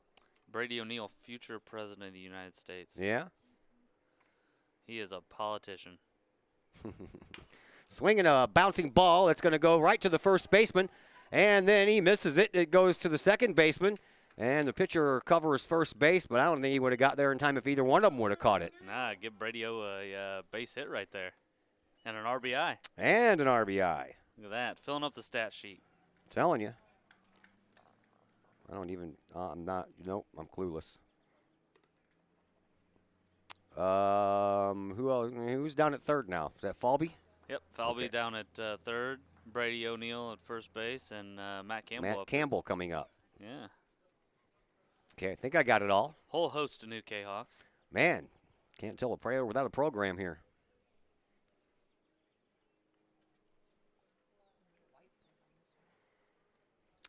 Brady O'Neill, future president of the United States. Yeah? He is a politician. Swinging a bouncing ball that's going to go right to the first baseman, and then he misses it. It goes to the second baseman, and the pitcher covers first base, but I don't think he would have got there in time if either one of them would have caught it. Nah, give Brady O a base hit right there. And an RBI. And an RBI. Look at that, filling up the stat sheet. Telling you. I don't even, I'm not, nope, I'm clueless. Who else? Who's down at third now? Is that Falby? Yep, Falby Okay. down at third, Brady O'Neill at first base, and Matt Campbell. Matt Campbell coming up. Yeah. Okay, I think I got it all. Whole host of new Kahawks. Man, can't tell a prayer without a program here.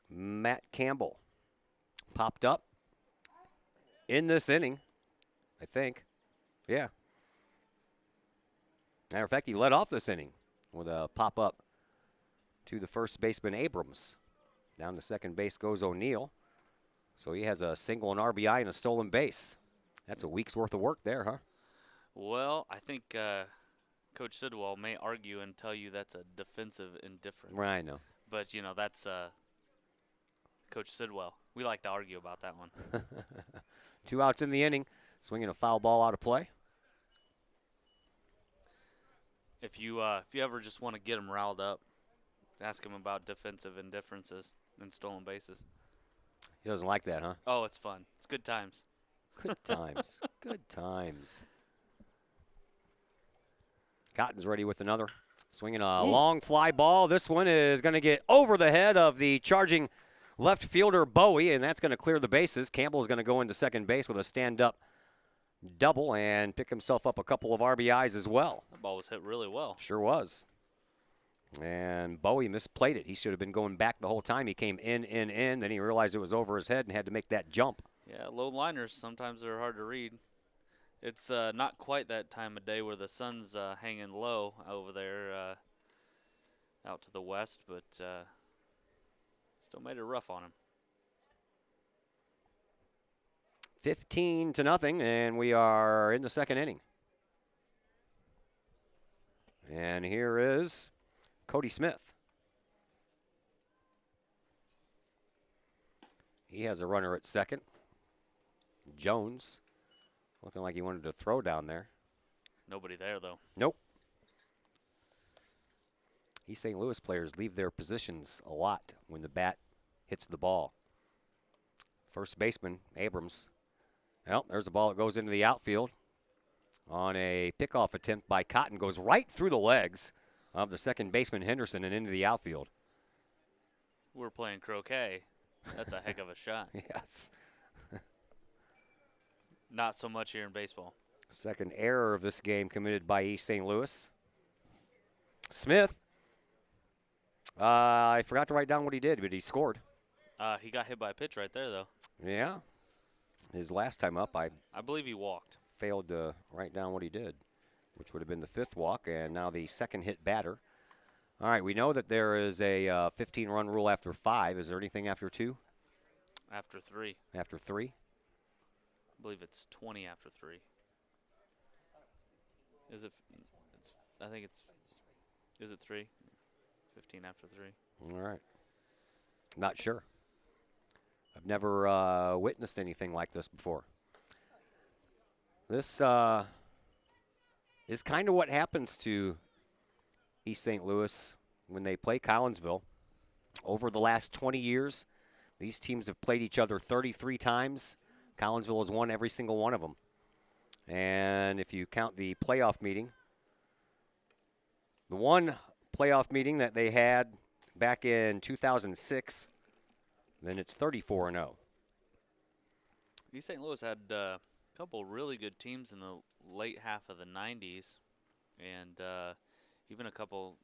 Matt Campbell popped up in this inning, I think. Yeah. Matter of fact, he led off this inning with a pop-up to the first baseman, Abrams. Down to second base goes O'Neill. So he has a single, an RBI, and a stolen base. That's a week's worth of work there, huh? Well, I think Coach Sidwell may argue and tell you that's a defensive indifference. Right, I know. But, you know, that's Coach Sidwell. We like to argue about that one. 2 outs in the inning. Swinging a foul ball out of play. If you ever just want to get him riled up, ask him about defensive indifferences and stolen bases. He doesn't like that, huh? Oh, it's fun. It's good times. Good times. Good times. Cotton's ready with another. Swinging a long fly ball. This one is going to get over the head of the charging left fielder Bowie, and that's going to clear the bases. Campbell is going to go into second base with a stand-up double and pick himself up a couple of RBIs as well. That ball was hit really well. Sure was. And Bowie misplayed it. He should have been going back the whole time. He came in. Then he realized it was over his head and had to make that jump. Yeah, low liners, sometimes they're hard to read. It's not quite that time of day where the sun's hanging low over there out to the west, but still made it rough on him. 15-0, and we are in the second inning. And here is Cody Smith. He has a runner at second. Jones looking like he wanted to throw down there. Nobody there, though. Nope. East St. Louis players leave their positions a lot when the bat hits the ball. First baseman, Abrams. Well, there's a ball that goes into the outfield on a pickoff attempt by Cotton. Goes right through the legs of the second baseman, Henderson, and into the outfield. We're playing croquet. That's a heck of a shot. Yes. Not so much here in baseball. Second error of this game committed by East St. Louis. Smith. I forgot to write down what he did, but he scored. He got hit by a pitch right there, though. Yeah. His last time up, I believe he walked. Failed to write down what he did, which would have been the fifth walk, and now the second hit batter. All right, we know that there is a 15-run rule after 5. Is there anything after 2? After 3. After 3? I believe it's 20 after 3. Is it? I think it's. Is it 3? 15 after 3. All right. Not sure. I've never witnessed anything like this before. This is kind of what happens to East St. Louis when they play Collinsville. Over the last 20 years, these teams have played each other 33 times. Collinsville has won every single one of them. And if you count the playoff meeting, the one playoff meeting that they had back in 2006, then it's 34-0. East St. Louis had a couple really good teams in the late half of the 90s, and even a couple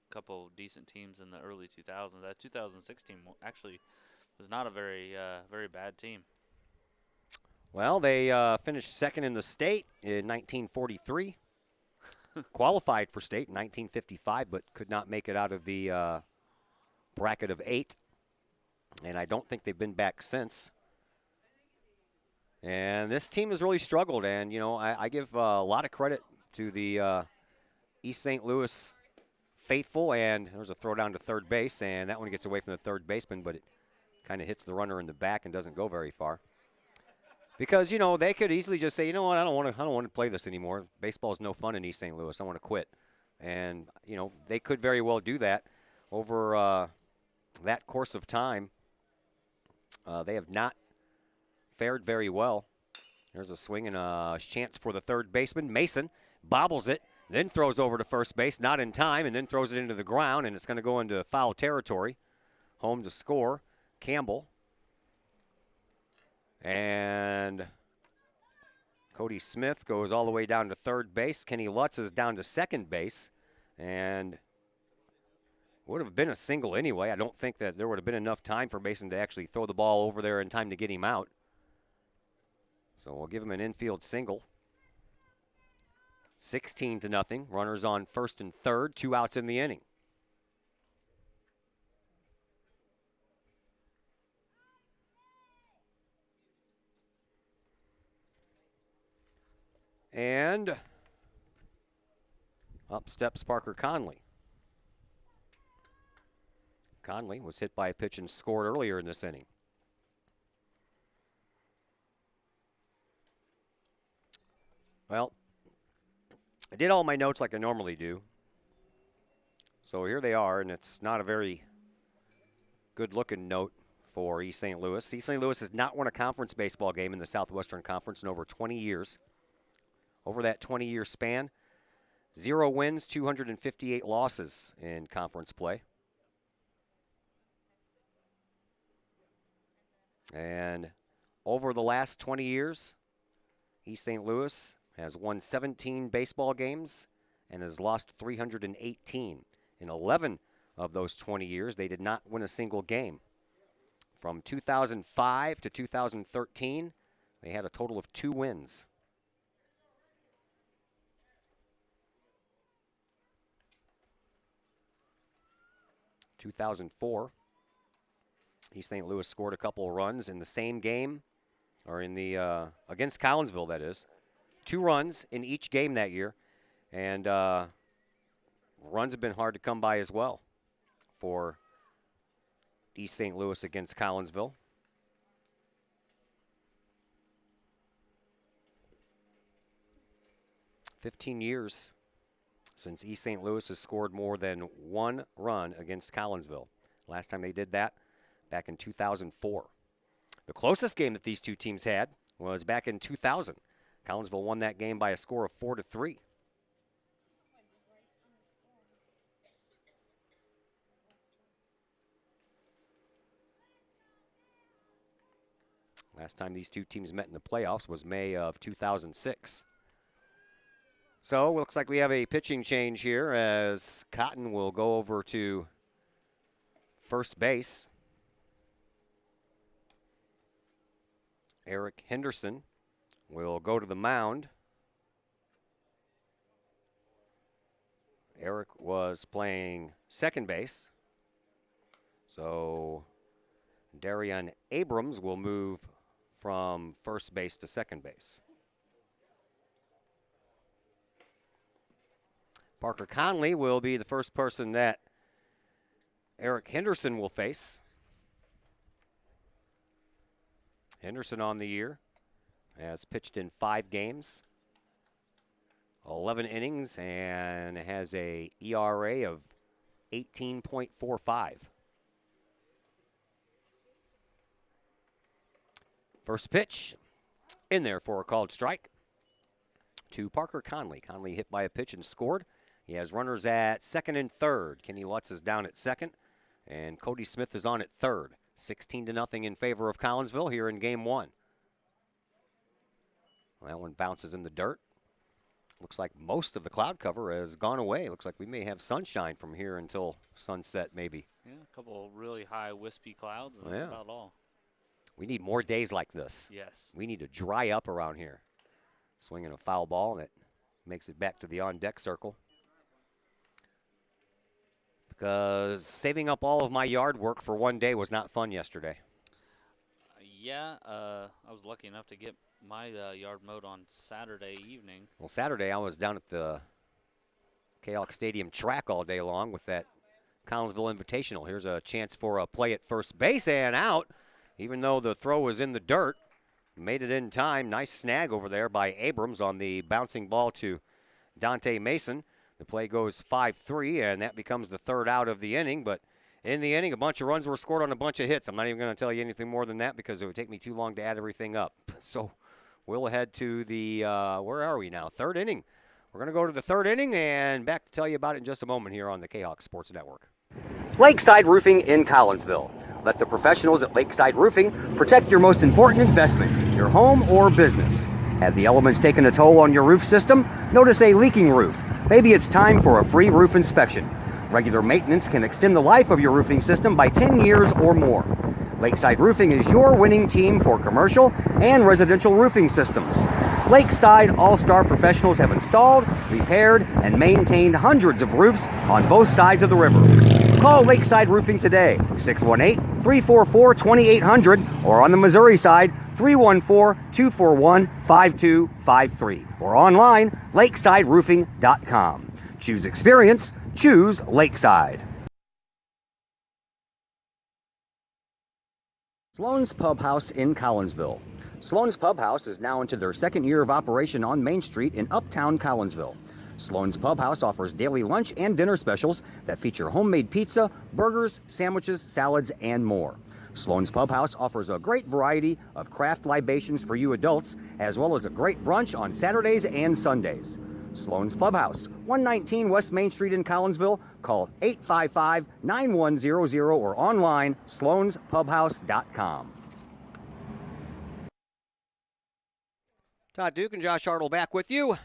decent teams in the early 2000s. That 2006 team actually was not a very bad team. Well, they finished second in the state in 1943, qualified for state in 1955, but could not make it out of the bracket of 8. And I don't think they've been back since. And this team has really struggled. And, you know, I give a lot of credit to the East St. Louis faithful. And there's a throw down to third base, and that one gets away from the third baseman, but it kind of hits the runner in the back and doesn't go very far. Because, you know, they could easily just say, you know what, I don't want to play this anymore. Baseball is no fun in East St. Louis. I want to quit. And, you know, they could very well do that over that course of time. They have not fared very well. There's a swing and a chance for the third baseman. Mason bobbles it, then throws over to first base, not in time, and then throws it into the ground, and it's going to go into foul territory. Home to score, Campbell. And Cody Smith goes all the way down to third base. Kenny Lutz is down to second base, and would have been a single anyway. I don't think that there would have been enough time for Mason to actually throw the ball over there in time to get him out. So we'll give him an infield single. 16-0. Runners on first and third. 2 outs in the inning. And Up steps Parker Conley. Conley was hit by a pitch and scored earlier in this inning. Well, I did all my notes like I normally do. So here they are, and it's not a very good-looking note for East St. Louis. East St. Louis has not won a conference baseball game in the Southwestern Conference in over 20 years. Over that 20-year span, 0 wins, 258 losses in conference play. And over the last 20 years, East St. Louis has won 17 baseball games and has lost 318. In 11 of those 20 years, they did not win a single game. From 2005 to 2013, they had a total of 2 wins. In 2004, East St. Louis scored a couple of runs in the same game, or in the against Collinsville, that is. 2 runs in each game that year, and runs have been hard to come by as well for East St. Louis against Collinsville. "15 years since East St. Louis has scored more than 1 run against Collinsville. Last time they did that, back in 2004. The closest game that these two teams had was back in 2000. Collinsville won that game by a score of 4-3. Last time these two teams met in the playoffs was May of 2006. So, looks like we have a pitching change here as Cotton will go over to first base. Eric Henderson will go to the mound. Eric was playing second base. So, Darian Abrams will move from first base to second base. Parker Conley will be the first person that Eric Henderson will face. Henderson on the year has pitched in 5 games, 11 innings, and has a ERA of 18.45. First pitch in there for a called strike to Parker Conley. Conley hit by a pitch and scored. He has runners at second and third. Kenny Lutz is down at second, and Cody Smith is on at third. 16-0 in favor of Collinsville here in game 1. Well, that one bounces in the dirt. Looks like most of the cloud cover has gone away. Looks like we may have sunshine from here until sunset, maybe. Yeah, a couple really high wispy clouds, and that's about all. We need more days like this. Yes. We need to dry up around here. Swinging a foul ball that makes it back to the on-deck circle. Because saving up all of my yard work for one day was not fun yesterday. Yeah, I was lucky enough to get my yard mowed on Saturday evening. Well, Saturday I was down at the Kahok Stadium track all day long with that Collinsville Invitational. Here's a chance for a play at first base and out. Even though the throw was in the dirt, made it in time. Nice snag over there by Abrams on the bouncing ball to Dante Mason. The play goes 5-3, and that becomes the third out of the inning. But in the inning, a bunch of runs were scored on a bunch of hits. I'm not even going to tell you anything more than that because it would take me too long to add everything up. So we'll head to the, where are we now? Third inning. We're going to go to the third inning and back to tell you about it in just a moment here on the Kahok Sports Network. Lakeside Roofing in Collinsville. Let the professionals at Lakeside Roofing protect your most important investment, your home or business. Have the elements taken a toll on your roof system? Notice a leaking roof? Maybe it's time for a free roof inspection. Regular maintenance can extend the life of your roofing system by 10 years or more. Lakeside Roofing is your winning team for commercial and residential roofing systems. Lakeside All-Star professionals have installed, repaired, and maintained hundreds of roofs on both sides of the river. Call Lakeside Roofing today, 618-344-2800, or on the Missouri side, 314-241-5253, or online, lakesideroofing.com. Choose experience. Choose Lakeside. Sloan's Pub House in Collinsville. Sloan's Pub House is now into their second year of operation on Main Street in Uptown Collinsville. Sloan's Pub House offers daily lunch and dinner specials that feature homemade pizza, burgers, sandwiches, salads, and more. Sloan's Pub House offers a great variety of craft libations for you adults, as well as a great brunch on Saturdays and Sundays. Sloan's Pub House, 119 West Main Street in Collinsville. Call 855-9100 or online, sloanspubhouse.com. Todd Duke and Josh Hartle back with you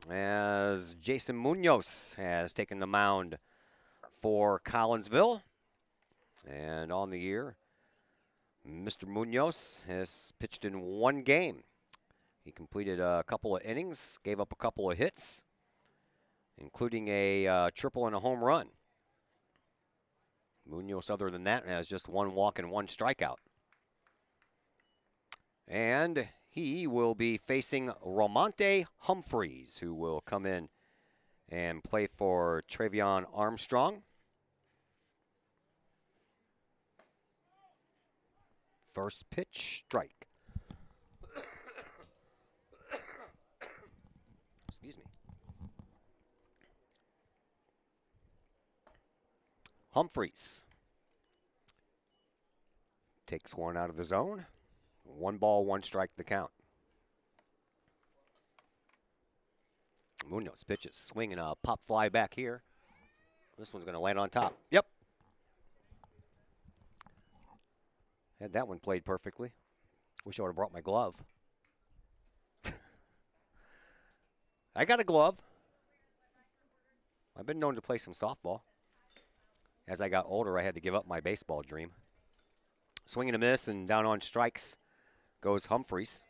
as Jason Munoz has taken the mound for Collinsville. And on the year, Mr. Munoz has pitched in one game. He completed a couple of innings, gave up a couple of hits, including a triple and a home run. Munoz, other than that, has just one walk and one strikeout. And he will be facing Ramonte Humphreys, who will come in and play for Travion Armstrong. First pitch, strike. Excuse me. Humphreys takes one out of the zone. 1 ball, 1 strike the count. Munoz pitches, swinging a pop fly back here. This one's going to land on top. Yep. Had that one played perfectly. Wish I would have brought my glove. I got a glove. I've been known to play some softball. As I got older, I had to give up my baseball dream. Swing and a miss, and down on strikes goes Humphreys.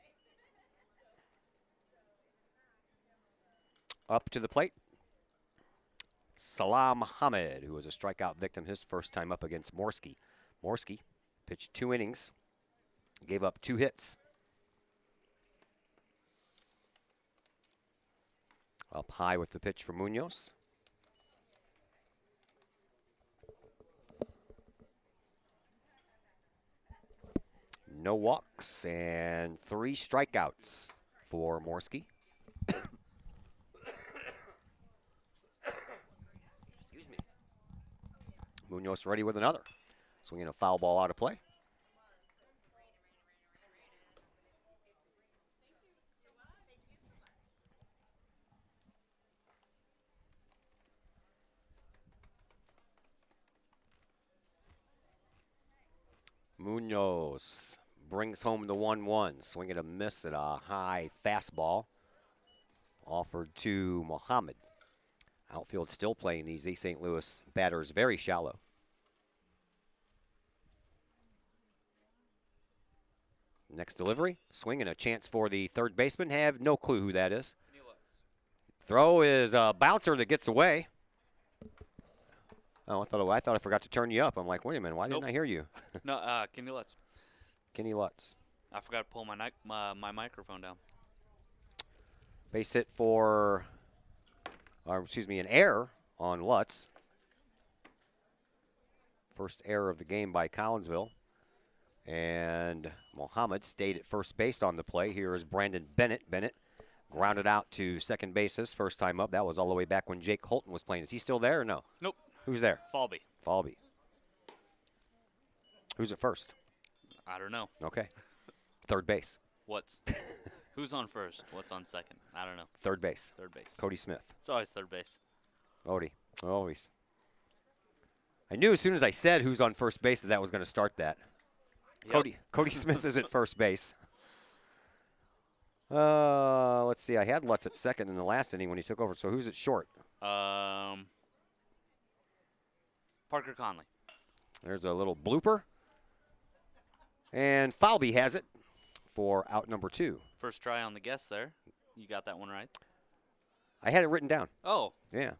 Up to the plate, Salam Muhammad, who was a strikeout victim his first time up against Morski. Morski pitched 2 innings, gave up 2 hits. Up high with the pitch for Munoz. No walks and 3 strikeouts for Morski. Excuse me. Munoz ready with another. Swinging a foul ball out of play. Munoz brings home the 1-1. Swing and a miss at a high fastball. Offered to Muhammad. Outfield still playing these East St. Louis batters very shallow. Next delivery. Swing and a chance for the third baseman. Have no clue who that is. Throw is a bouncer that gets away. Oh, I thought I forgot to turn you up. I'm like, wait a minute, why didn't I hear you? No, Kenny Lutz. Kenny Lutz. I forgot to pull my microphone down. Base hit for, an error on Lutz. First error of the game by Collinsville. And Muhammad stayed at first base on the play. Here is Brandon Bennett. Bennett grounded out to second base his first time up. That was all the way back when Jake Holton was playing. Is he still there or no? Nope. Who's there? Falby. Falby. Who's at first? I don't know. Okay. Third base. Who's on first? What's on second? I don't know. Third base. Third base. Cody Smith. It's always third base. Odie. Always. I knew as soon as I said who's on first base that was going to start that. Yep. Cody Smith is at first base. Let's see. I had Lutz at second in the last inning when he took over. So who's at short? Parker Conley. There's a little blooper. And Falby has it for out number 2. First try on the guess there. You got that one right. I had it written down. Oh. Yeah.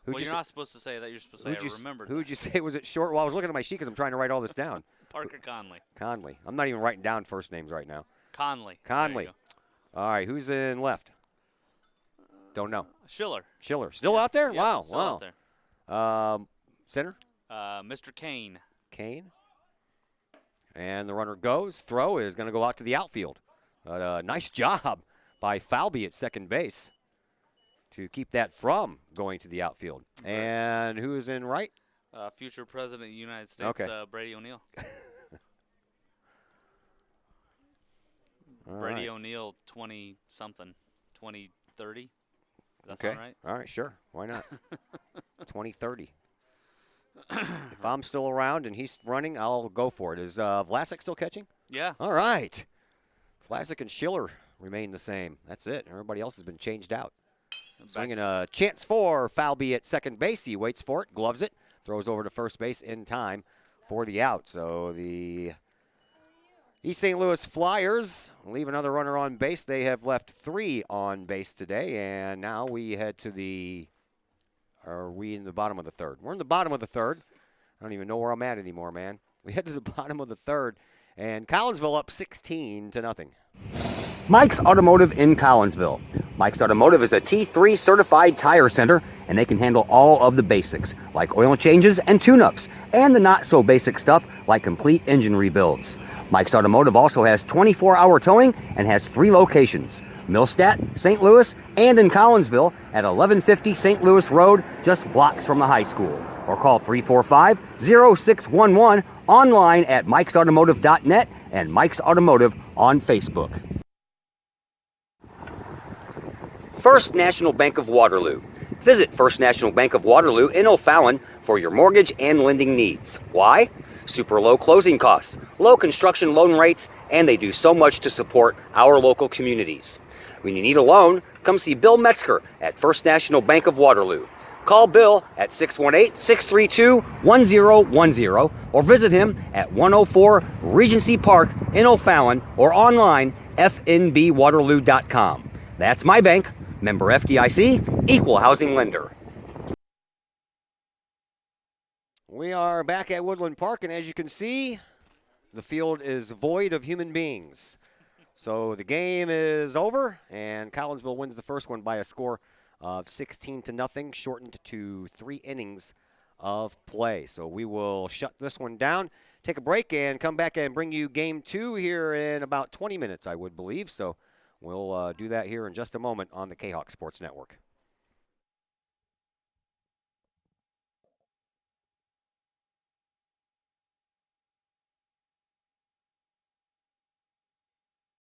Well, you're not supposed to say that. You're supposed to say I remembered. Who would you say was it short? Well, I was looking at my sheet because I'm trying to write all this down. Parker Conley. Conley. I'm not even writing down first names right now. Conley. Conley. There you All right, who's in left? Don't know. Schiller. Schiller. Still out there? Yeah, Wow. still wow. out there. Center? Mr. Kane. Kane. And the runner goes. Throw is going to go out to the outfield. Nice job by Falby at second base to keep that from going to the outfield. Right. And who is in right? Future President of the United States, Okay. Brady O'Neill. All Brady right. O'Neill, 20-something, 2030. Does that Okay. sound right? All right, sure. Why not? 2030. If I'm still around and he's running, I'll go for it. Is Vlasic still catching? Yeah. All right. Vlasic and Schiller remain the same. That's it. Everybody else has been changed out. Swinging a chance for Falby at second base. He waits for it, gloves it, throws over to first base in time for the out. So the East St. Louis Flyers leave another runner on base. They have left 3 on base today, and now we head to the – are we in the bottom of the third? We're in the bottom of the third. I don't even know where I'm at anymore, man. We head to the bottom of the third, and Collinsville up 16-0. Mike's Automotive in Collinsville. Mike's Automotive is a T3 certified tire center, and they can handle all of the basics, like oil changes and tune-ups, and the not-so-basic stuff, like complete engine rebuilds. Mike's Automotive also has 24-hour towing and has 3 locations, Millstadt, St. Louis, and in Collinsville at 1150 St. Louis Road, just blocks from the high school. Or call 345-0611, online at mikesautomotive.net and Mike's Automotive on Facebook. First National Bank of Waterloo. Visit First National Bank of Waterloo in O'Fallon for your mortgage and lending needs. Why? Super low closing costs, low construction loan rates, and they do so much to support our local communities. When you need a loan, come see Bill Metzger at First National Bank of Waterloo. Call Bill at 618-632-1010 or visit him at 104 Regency Park in O'Fallon or online fnbwaterloo.com. That's my bank, member FDIC, equal housing lender. We are back at Woodland Park, and as you can see, the field is void of human beings. So the game is over, and Collinsville wins the first one by a score of 16-0, shortened to 3 innings of play. So we will shut this one down, take a break, and come back and bring you game 2 here in about 20 minutes, I would believe. So we'll do that here in just a moment on the Kahok Sports Network.